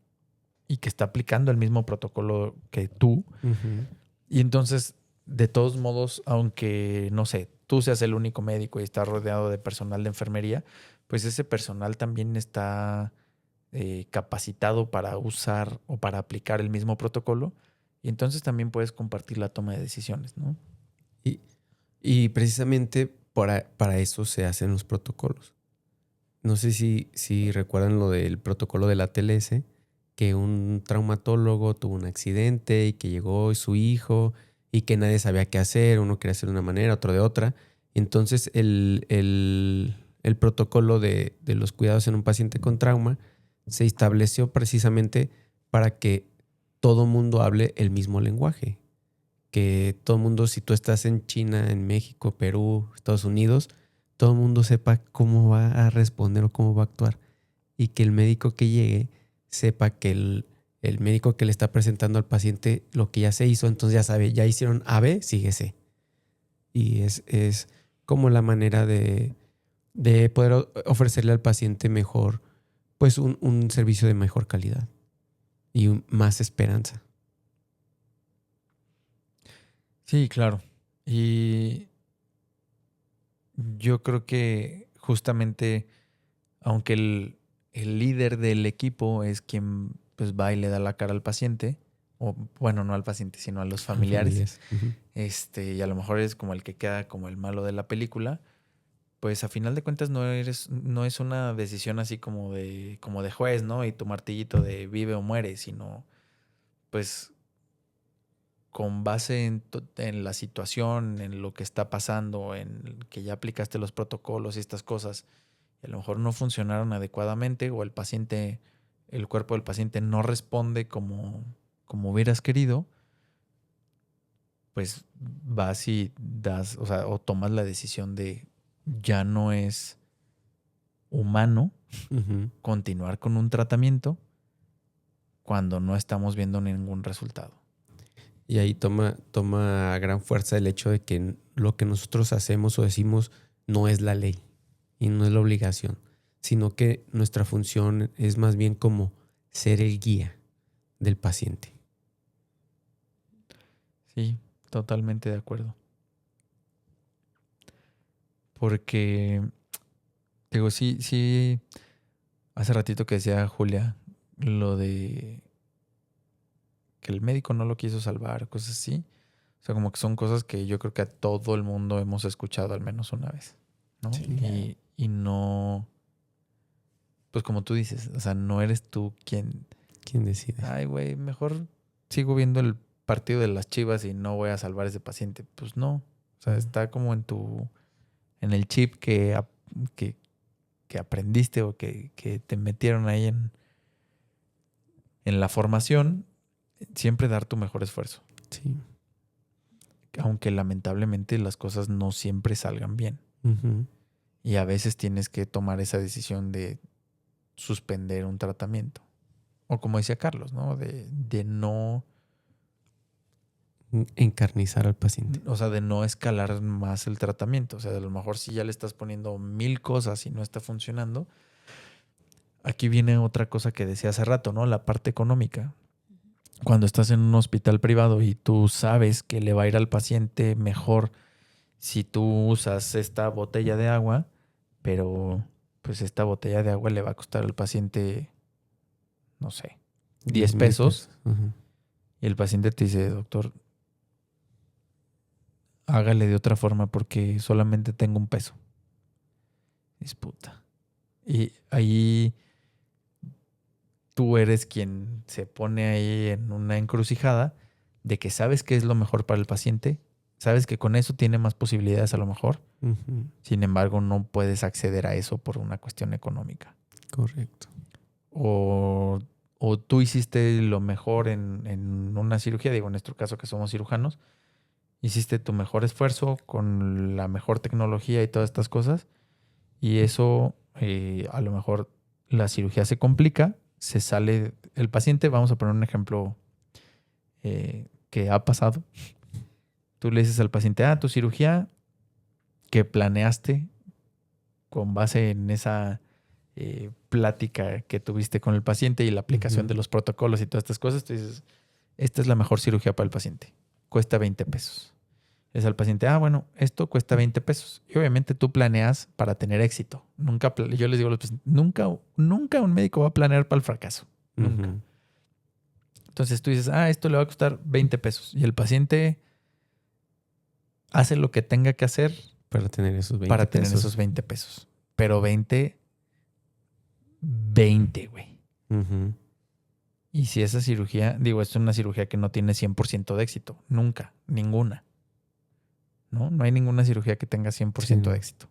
Speaker 1: y que está aplicando el mismo protocolo que tú.
Speaker 3: Uh-huh.
Speaker 1: Y entonces, de todos modos, aunque, no sé, tú seas el único médico y estás rodeado de personal de enfermería, pues ese personal también está capacitado para usar o para aplicar el mismo protocolo. Y entonces también puedes compartir la toma de decisiones, ¿no?
Speaker 3: Y precisamente para eso se hacen los protocolos. No sé si recuerdan lo del protocolo de la TLS, que un traumatólogo tuvo un accidente y que llegó su hijo y que nadie sabía qué hacer, uno quería hacer de una manera, otro de otra. Entonces el protocolo de los cuidados en un paciente con trauma se estableció precisamente para que todo mundo hable el mismo lenguaje. Que todo el mundo, si tú estás en China, en México, Perú, Estados Unidos, todo el mundo sepa cómo va a responder o cómo va a actuar. Y que el médico que llegue sepa que el médico que le está presentando al paciente lo que ya se hizo, entonces ya sabe, ya hicieron A, B, sigue C. Y es como la manera de poder ofrecerle al paciente mejor, pues un servicio de mejor calidad y más esperanza.
Speaker 1: Sí, claro. Y yo creo que justamente, aunque el líder del equipo es quien pues va y le da la cara al paciente, o bueno, no al paciente, sino a los familiares,
Speaker 3: Uh-huh.
Speaker 1: y a lo mejor es como el que queda como el malo de la película, pues a final de cuentas no es una decisión así como de juez, ¿no? Y tu martillito de vive o muere, sino pues con base en la situación, en lo que está pasando, en que ya aplicaste los protocolos y estas cosas, y a lo mejor no funcionaron adecuadamente o el cuerpo del paciente no responde como hubieras querido, pues vas y das, o tomas la decisión de ya no es humano
Speaker 3: Uh-huh.
Speaker 1: continuar con un tratamiento cuando no estamos viendo ningún resultado.
Speaker 3: Y ahí toma gran fuerza el hecho de que lo que nosotros hacemos o decimos no es la ley y no es la obligación, sino que nuestra función es más bien como ser el guía del paciente.
Speaker 1: Sí, totalmente de acuerdo. Porque, digo, sí, hace ratito que decía Julia lo de que el médico no lo quiso salvar, cosas así. O sea, como que son cosas que yo creo que a todo el mundo hemos escuchado al menos una vez, ¿no?
Speaker 3: Sí.
Speaker 1: Y no pues como tú dices, o sea, no eres tú quien...
Speaker 3: ¿Quién decide?
Speaker 1: Ay, güey, mejor sigo viendo el partido de las Chivas y no voy a salvar a ese paciente. Pues no. O sea, está como en el chip que aprendiste o que te metieron ahí en la formación, siempre dar tu mejor esfuerzo.
Speaker 3: Sí.
Speaker 1: Aunque lamentablemente las cosas no siempre salgan bien.
Speaker 3: Ujú.
Speaker 1: Y a veces tienes que tomar esa decisión de suspender un tratamiento. O como decía Carlos, ¿no? De no...
Speaker 3: Encarnizar al paciente.
Speaker 1: O sea, de no escalar más el tratamiento. O sea, a lo mejor si ya le estás poniendo 1000 cosas y no está funcionando. Aquí viene otra cosa que decía hace rato, ¿no? La parte económica. Cuando estás en un hospital privado y tú sabes que le va a ir al paciente mejor si tú usas esta botella de agua, pero pues esta botella de agua le va a costar al paciente, no sé, 10 pesos.
Speaker 3: Ujú.
Speaker 1: Y el paciente te dice, doctor, hágale de otra forma porque solamente tengo un peso. Es puta. Y ahí tú eres quien se pone ahí en una encrucijada de que sabes qué es lo mejor para el paciente, sabes que con eso tiene más posibilidades a lo mejor,
Speaker 3: Ujú.
Speaker 1: sin embargo no puedes acceder a eso por una cuestión económica.
Speaker 3: Correcto.
Speaker 1: O tú hiciste lo mejor en una cirugía, digo en nuestro caso que somos cirujanos, hiciste tu mejor esfuerzo con la mejor tecnología y todas estas cosas, y eso a lo mejor la cirugía se complica, se sale el paciente, vamos a poner un ejemplo que ha pasado. Tú le dices al paciente, tu cirugía que planeaste con base en esa plática que tuviste con el paciente y la aplicación de los protocolos y todas estas cosas, tú dices, esta es la mejor cirugía para el paciente, cuesta 20 pesos. Es al paciente, bueno, esto cuesta 20 pesos. Y obviamente tú planeas para tener éxito. Yo les digo a los pacientes, nunca un médico va a planear para el fracaso. Nunca.
Speaker 3: Ujú.
Speaker 1: Entonces tú dices, esto le va a costar 20 pesos. Y el paciente hace lo que tenga que hacer
Speaker 3: Para tener esos 20
Speaker 1: para tener
Speaker 3: pesos.
Speaker 1: esos 20 pesos. Pero 20, güey.
Speaker 3: Ujú.
Speaker 1: Y si esa cirugía, digo, es una cirugía que no tiene 100% de éxito. Nunca, ninguna. No hay ninguna cirugía que tenga 100%
Speaker 3: Sí, no.
Speaker 1: de éxito.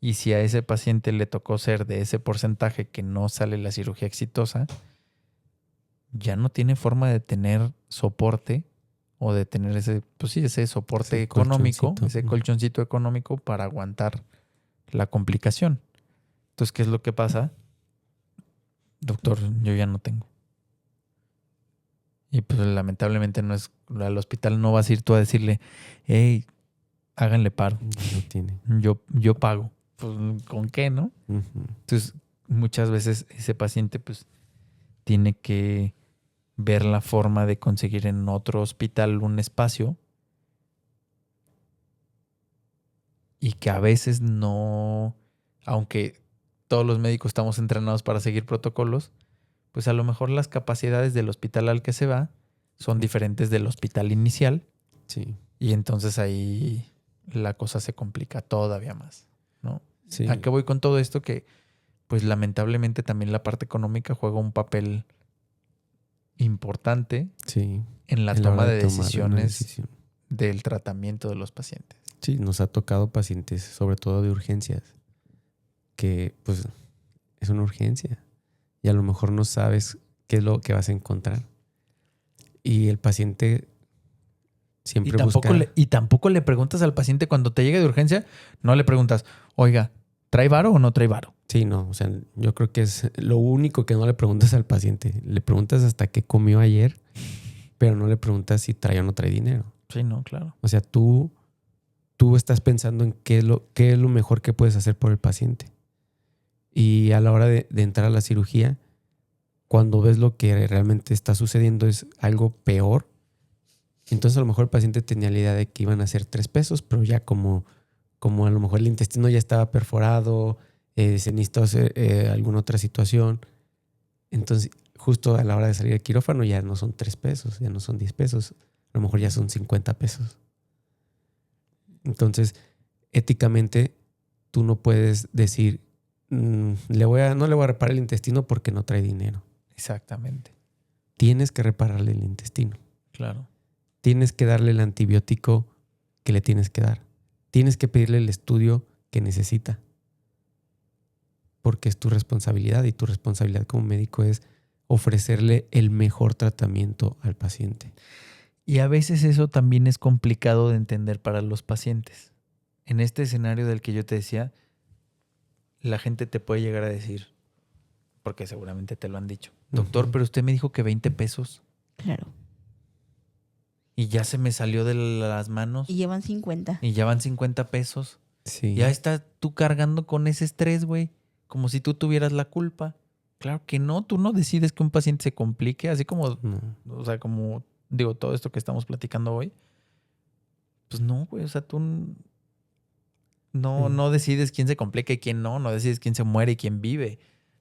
Speaker 1: Y si a ese paciente le tocó ser de ese porcentaje que no sale la cirugía exitosa, ya no tiene forma de tener soporte o de tener ese soporte económico,
Speaker 3: colchoncito.
Speaker 1: ese colchoncito económico para aguantar la complicación. Entonces, ¿qué es lo que pasa? Doctor, yo ya no tengo. Y pues lamentablemente al hospital no vas a ir tú a decirle, hey, háganle paro.
Speaker 3: No tiene.
Speaker 1: Yo pago. Pues, ¿con qué, no?
Speaker 3: Ujú.
Speaker 1: Entonces, muchas veces ese paciente pues tiene que ver la forma de conseguir en otro hospital un espacio y que a veces no, aunque todos los médicos estamos entrenados para seguir protocolos, pues a lo mejor las capacidades del hospital al que se va son diferentes del hospital inicial
Speaker 3: Sí.
Speaker 1: y entonces ahí la cosa se complica todavía más, ¿no?
Speaker 3: Sí.
Speaker 1: ¿A qué voy con todo esto? Que pues lamentablemente también la parte económica juega un papel importante
Speaker 3: Sí.
Speaker 1: en la
Speaker 3: Es la
Speaker 1: toma
Speaker 3: hora
Speaker 1: de
Speaker 3: tomar una
Speaker 1: decisiones
Speaker 3: decisión.
Speaker 1: del tratamiento de los pacientes.
Speaker 3: Sí, nos ha tocado pacientes, sobre todo de urgencias, que pues es una urgencia y a lo mejor no sabes qué es lo que vas a encontrar. Y el paciente siempre
Speaker 1: Y tampoco le preguntas al paciente cuando te llega de urgencia, no le preguntas, oiga, ¿trae varo o no trae varo?
Speaker 3: Sí, no, o sea, yo creo que es lo único que no le preguntas al paciente. Le preguntas hasta qué comió ayer, pero no le preguntas si trae o no trae dinero.
Speaker 1: Sí, no, claro.
Speaker 3: O sea, tú estás pensando en qué es lo mejor que puedes hacer por el paciente. Y a la hora de entrar a la cirugía, cuando ves lo que realmente está sucediendo es algo peor, entonces a lo mejor el paciente tenía la idea de que iban a ser 3 pesos, pero ya como a lo mejor el intestino ya estaba perforado, se necesitó hacer alguna otra situación. Entonces, justo a la hora de salir del quirófano ya no son 3 pesos, ya no son 10 pesos, a lo mejor ya son 50 pesos. Entonces, éticamente, tú no puedes decir, no le voy a reparar el intestino porque no trae dinero.
Speaker 1: Exactamente.
Speaker 3: Tienes que repararle el intestino.
Speaker 1: Claro.
Speaker 3: Tienes que darle el antibiótico que le tienes que dar. Tienes que pedirle el estudio que necesita. Porque es tu responsabilidad y tu responsabilidad como médico es ofrecerle el mejor tratamiento al paciente.
Speaker 1: Y a veces eso también es complicado de entender para los pacientes. En este escenario del que yo te decía, la gente te puede llegar a decir, porque seguramente te lo han dicho, doctor, pero usted me dijo que 20 pesos
Speaker 2: Claro.
Speaker 1: y ya se me salió de las manos
Speaker 2: Y llevan 50.
Speaker 1: y ya van 50 pesos.
Speaker 3: Sí.
Speaker 1: Ya estás tú cargando con ese estrés, güey, como si tú tuvieras la culpa. Claro que no, tú no decides que un paciente se complique, así como,
Speaker 3: No.
Speaker 1: o sea, como digo, todo esto que estamos platicando hoy. Pues no, güey, o sea, tú no decides quién se complica y quién no decides quién se muere y quién vive,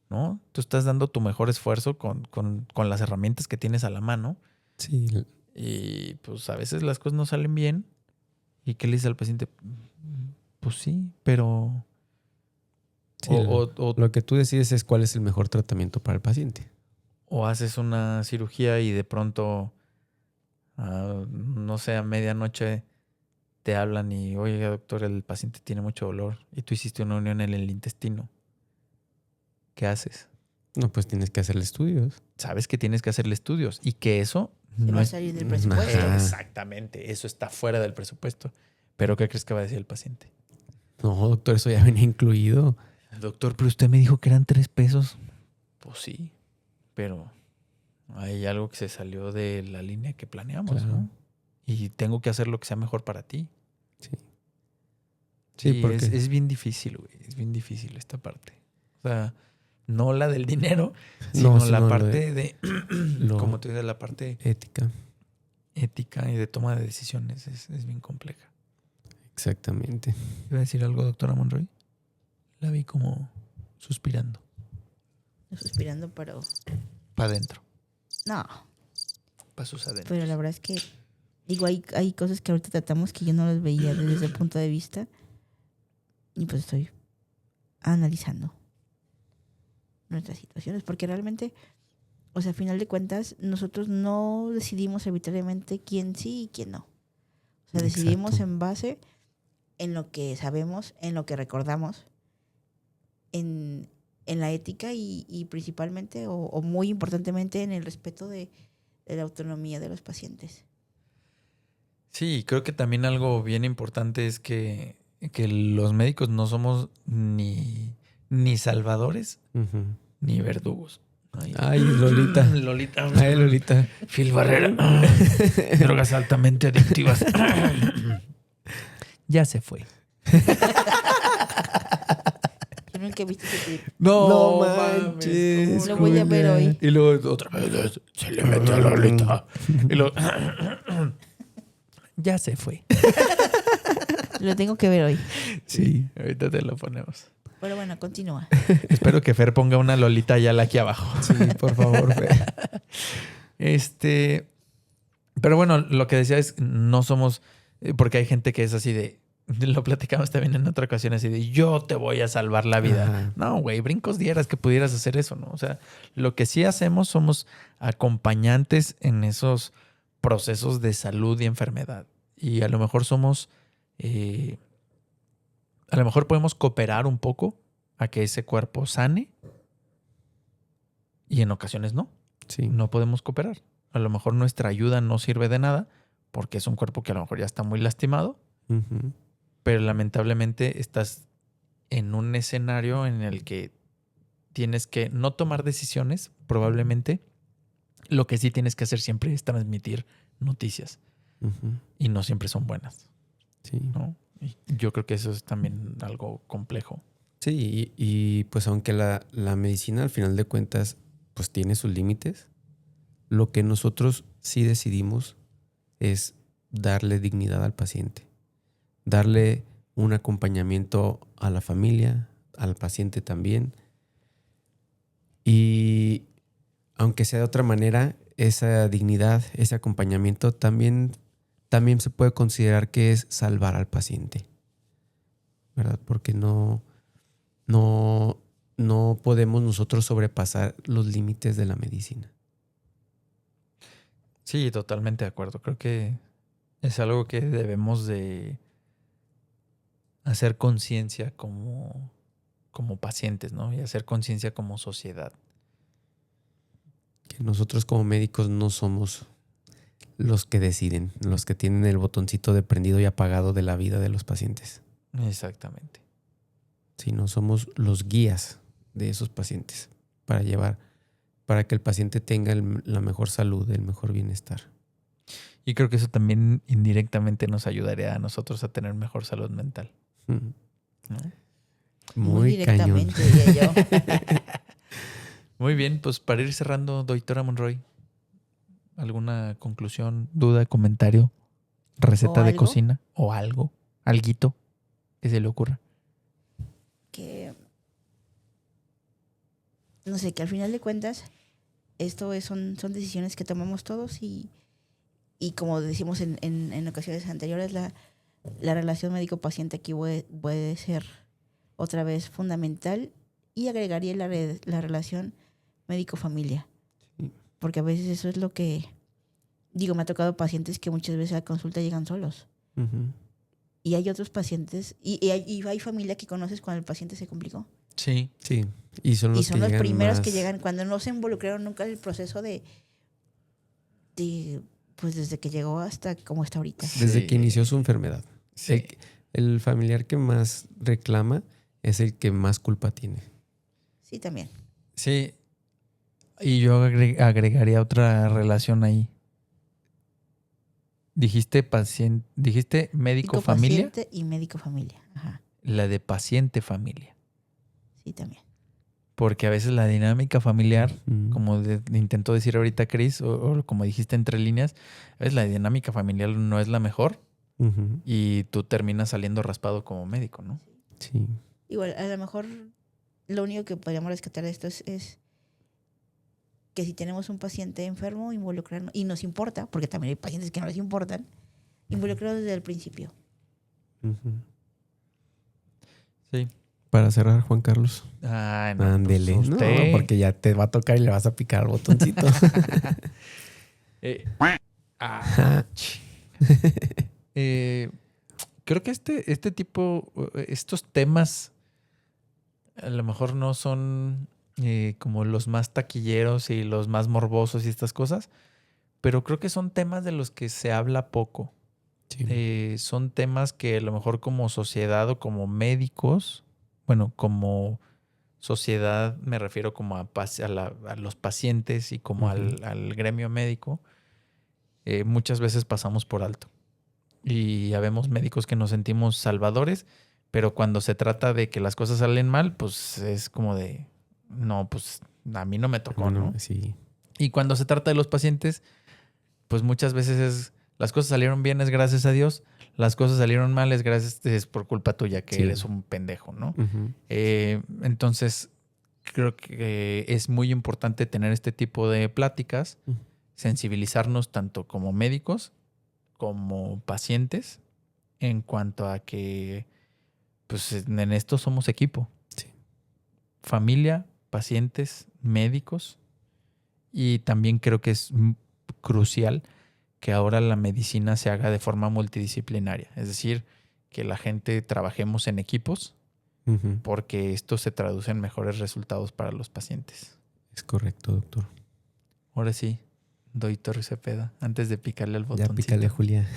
Speaker 1: ¿no? Tú estás dando tu mejor esfuerzo con las herramientas que tienes a la mano.
Speaker 3: Sí.
Speaker 1: Y pues a veces las cosas no salen bien. ¿Y qué le dice al paciente? Pues sí, pero...
Speaker 3: Sí, lo que tú decides es cuál es el mejor tratamiento para el paciente.
Speaker 1: O haces una cirugía y de pronto, no sé, a medianoche te hablan y, oye, doctor, el paciente tiene mucho dolor y tú hiciste una unión en el intestino. ¿Qué haces?
Speaker 3: No, pues tienes que hacerle estudios.
Speaker 1: Sabes que tienes que hacerle estudios y que eso
Speaker 2: Se
Speaker 1: no
Speaker 2: va a
Speaker 1: es...
Speaker 2: salir del presupuesto.
Speaker 3: Ajá.
Speaker 1: Exactamente, eso está fuera del presupuesto. ¿Pero qué crees que va a decir el paciente?
Speaker 3: No, doctor, eso ya venía incluido.
Speaker 1: Doctor, pero usted me dijo que eran 3 pesos. Pues sí, pero hay algo que se salió de la línea que planeamos,
Speaker 3: Claro.
Speaker 1: ¿no? Y tengo que hacer lo que sea mejor para ti.
Speaker 3: Sí.
Speaker 1: Sí,
Speaker 3: porque
Speaker 1: es bien difícil, güey. Es bien difícil esta parte. O sea, no la del dinero, sino la parte de como tú dices, la parte
Speaker 3: ética.
Speaker 1: ética y de toma de decisiones es bien compleja.
Speaker 3: Exactamente.
Speaker 1: ¿Iba a decir algo, doctora Monroy? La vi como suspirando.
Speaker 2: Suspirando, pero...
Speaker 1: Para adentro.
Speaker 2: No.
Speaker 1: Para sus adentros.
Speaker 2: Pero la verdad es que... Digo, hay cosas que ahorita tratamos que yo no las veía desde ese punto de vista. Y pues estoy analizando nuestras situaciones. Porque realmente, o sea, a final de cuentas, nosotros no decidimos arbitrariamente quién sí y quién no. O sea, decidimos en base en lo que sabemos, en lo que recordamos, en la ética y principalmente o muy importantemente en el respeto de la autonomía de los pacientes.
Speaker 1: Sí, creo que también algo bien importante es que los médicos no somos ni salvadores ni verdugos.
Speaker 3: Ay, Lolita.
Speaker 1: Lolita.
Speaker 3: Ay, Lolita.
Speaker 1: Phil Barrera. Drogas altamente adictivas. Ya se fue.
Speaker 2: Yo nunca he visto ese clip.
Speaker 3: No manches.
Speaker 2: Lo voy a ver hoy.
Speaker 1: Y luego otra vez se le metió a Lolita. Y luego... Ya se fue.
Speaker 2: Lo tengo que ver hoy.
Speaker 1: Sí, ahorita te lo ponemos.
Speaker 2: Pero bueno, continúa.
Speaker 1: Espero que Fer ponga una Lolita Ayala aquí abajo.
Speaker 3: Sí, por favor, Fer.
Speaker 1: Pero bueno, lo que decía es, no somos, porque hay gente que es así de, lo platicamos también en otra ocasión, así de, yo te voy a salvar la vida.
Speaker 3: Ajá.
Speaker 1: No, güey, brincos dieras que pudieras hacer eso, ¿no? O sea, lo que sí hacemos somos acompañantes en esos procesos de salud y enfermedad. Y a lo mejor somos, a lo mejor podemos cooperar un poco a que ese cuerpo sane y en ocasiones no.
Speaker 3: Sí.
Speaker 1: No podemos cooperar. A lo mejor nuestra ayuda no sirve de nada porque es un cuerpo que a lo mejor ya está muy lastimado, pero lamentablemente estás en un escenario en el que tienes que no tomar decisiones, probablemente. Lo que sí tienes que hacer siempre es transmitir noticias y no siempre son buenas,
Speaker 3: Sí.
Speaker 1: ¿no? Y yo creo que eso es también algo complejo.
Speaker 3: Sí, y pues aunque la medicina al final de cuentas pues tiene sus límites, lo que nosotros sí decidimos es darle dignidad al paciente, darle un acompañamiento a la familia, al paciente también. Y aunque sea de otra manera, esa dignidad, ese acompañamiento también se puede considerar que es salvar al paciente, ¿verdad? Porque no no podemos nosotros sobrepasar los límites de la medicina.
Speaker 1: Sí, totalmente de acuerdo. Creo que es algo que debemos de hacer conciencia como pacientes, ¿no? Y hacer conciencia como sociedad.
Speaker 3: Que nosotros como médicos no somos los que deciden, los que tienen el botoncito de prendido y apagado de la vida de los pacientes.
Speaker 1: Exactamente.
Speaker 3: Sino somos los guías de esos pacientes para que el paciente tenga la mejor salud, el mejor bienestar.
Speaker 1: Y creo que eso también indirectamente nos ayudaría a nosotros a tener mejor salud mental, ¿no?
Speaker 3: Muy
Speaker 2: directamente,
Speaker 3: cañón.
Speaker 2: diría yo.
Speaker 1: Muy bien, pues para ir cerrando, doctora Monroy, ¿alguna conclusión, duda, comentario, receta
Speaker 2: ¿O
Speaker 1: de
Speaker 2: algo?
Speaker 1: cocina o algo, alguito que se le ocurra?
Speaker 2: Que no sé, que al final de cuentas son decisiones que tomamos todos y como decimos en ocasiones anteriores, la relación médico-paciente aquí puede ser otra vez fundamental, y agregaría la relación médico-familia.
Speaker 3: Sí.
Speaker 2: Porque a veces eso es lo que, me ha tocado pacientes que muchas veces a la consulta llegan solos.
Speaker 3: Ujú.
Speaker 2: Y hay otros pacientes, y hay familia que conoces cuando el paciente se complicó.
Speaker 1: Sí.
Speaker 3: Sí, y son los,
Speaker 2: Y son los primeros que
Speaker 3: más-
Speaker 2: llegan cuando no se involucraron nunca en el proceso de pues desde que llegó hasta como está ahorita.
Speaker 3: Desde
Speaker 1: Sí.
Speaker 3: que inició su enfermedad.
Speaker 1: Sí.
Speaker 3: El familiar que más reclama es el que más culpa tiene.
Speaker 2: Sí, también.
Speaker 1: Sí. Y yo agregaría otra relación ahí. Dijiste médico-familia,
Speaker 2: Paciente y médico-familia. Ajá.
Speaker 1: la de paciente-familia.
Speaker 2: Sí, también.
Speaker 1: Porque a veces la dinámica familiar,
Speaker 3: Ujú.
Speaker 1: como intentó decir ahorita Chris, o como dijiste entre líneas, a veces la dinámica familiar no es la mejor
Speaker 3: Ujú.
Speaker 1: y tú terminas saliendo raspado como médico, ¿no?
Speaker 3: Sí.
Speaker 2: Igual, a lo mejor lo único que podríamos rescatar de esto es que si tenemos un paciente enfermo, involucrarnos, y nos importa, porque también hay pacientes que no les importan, involucrarnos desde el principio.
Speaker 3: Ujú.
Speaker 1: Sí.
Speaker 3: Para cerrar, Juan Carlos.
Speaker 1: Ay, no,
Speaker 3: Ándele.
Speaker 1: pues
Speaker 3: No,
Speaker 1: usted.
Speaker 3: porque ya te va a tocar y le vas a picar al botoncito.
Speaker 1: Creo que estos temas a lo mejor no son como los más taquilleros y los más morbosos y estas cosas, pero creo que son temas de los que se habla poco.
Speaker 3: Sí.
Speaker 1: Son temas que a lo mejor como sociedad o como médicos, bueno, como sociedad me refiero como a los pacientes y como
Speaker 3: Ujú.
Speaker 1: al gremio médico, muchas veces pasamos por alto. Y habemos médicos que nos sentimos salvadores, pero cuando se trata de que las cosas salen mal, pues es como de, no, pues a mí no me tocó, ¿no?
Speaker 3: Sí.
Speaker 1: Y cuando se trata de los pacientes, pues muchas veces las cosas salieron bien, es gracias a Dios. Las cosas salieron mal, es por culpa tuya, que
Speaker 3: Sí.
Speaker 1: eres un pendejo, ¿no?
Speaker 3: Ujú.
Speaker 1: Entonces, creo que es muy importante tener este tipo de pláticas,
Speaker 3: Ujú.
Speaker 1: sensibilizarnos tanto como médicos como pacientes en cuanto a que pues en esto somos equipo.
Speaker 3: Sí.
Speaker 1: Familia, pacientes, médicos. Y también creo que es crucial que ahora la medicina se haga de forma multidisciplinaria. Es decir, que la gente trabajemos en equipos
Speaker 3: Ujú.
Speaker 1: porque esto se traduce en mejores resultados para los pacientes.
Speaker 3: Es correcto, doctor.
Speaker 1: Ahora sí, doctor Cepeda, antes de picarle al
Speaker 3: Ya
Speaker 1: botoncito.
Speaker 3: pícale, Julia.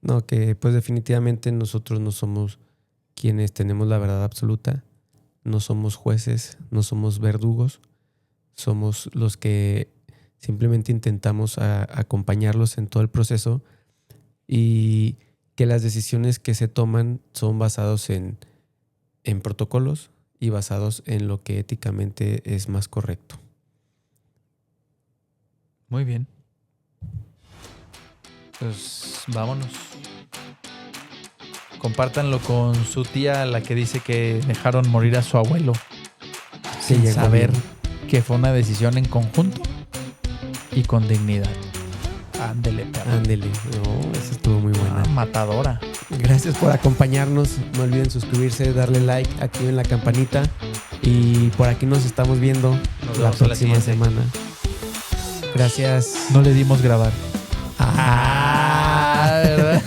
Speaker 3: No, que pues definitivamente nosotros no somos quienes tenemos la verdad absoluta. No somos jueces, no somos verdugos. Somos los que simplemente intentamos acompañarlos en todo el proceso, y que las decisiones que se toman son basados en protocolos y basados en lo que éticamente es más correcto.
Speaker 1: Muy bien. Pues vámonos. Compártanlo con su tía, la que dice que dejaron morir a su abuelo sin
Speaker 3: llegó
Speaker 1: saber
Speaker 3: bien.
Speaker 1: que fue una decisión en conjunto y con dignidad. Ándele, perro.
Speaker 3: Ándele. No, esa estuvo muy buena.
Speaker 1: Matadora.
Speaker 3: Gracias por acompañarnos. No olviden suscribirse, darle like, activen la campanita Y por aquí nos estamos viendo la
Speaker 1: vemos a la
Speaker 3: próxima
Speaker 1: siguiente.
Speaker 3: semana. Gracias.
Speaker 1: No le dimos grabar.
Speaker 3: Ah,
Speaker 1: ¿verdad?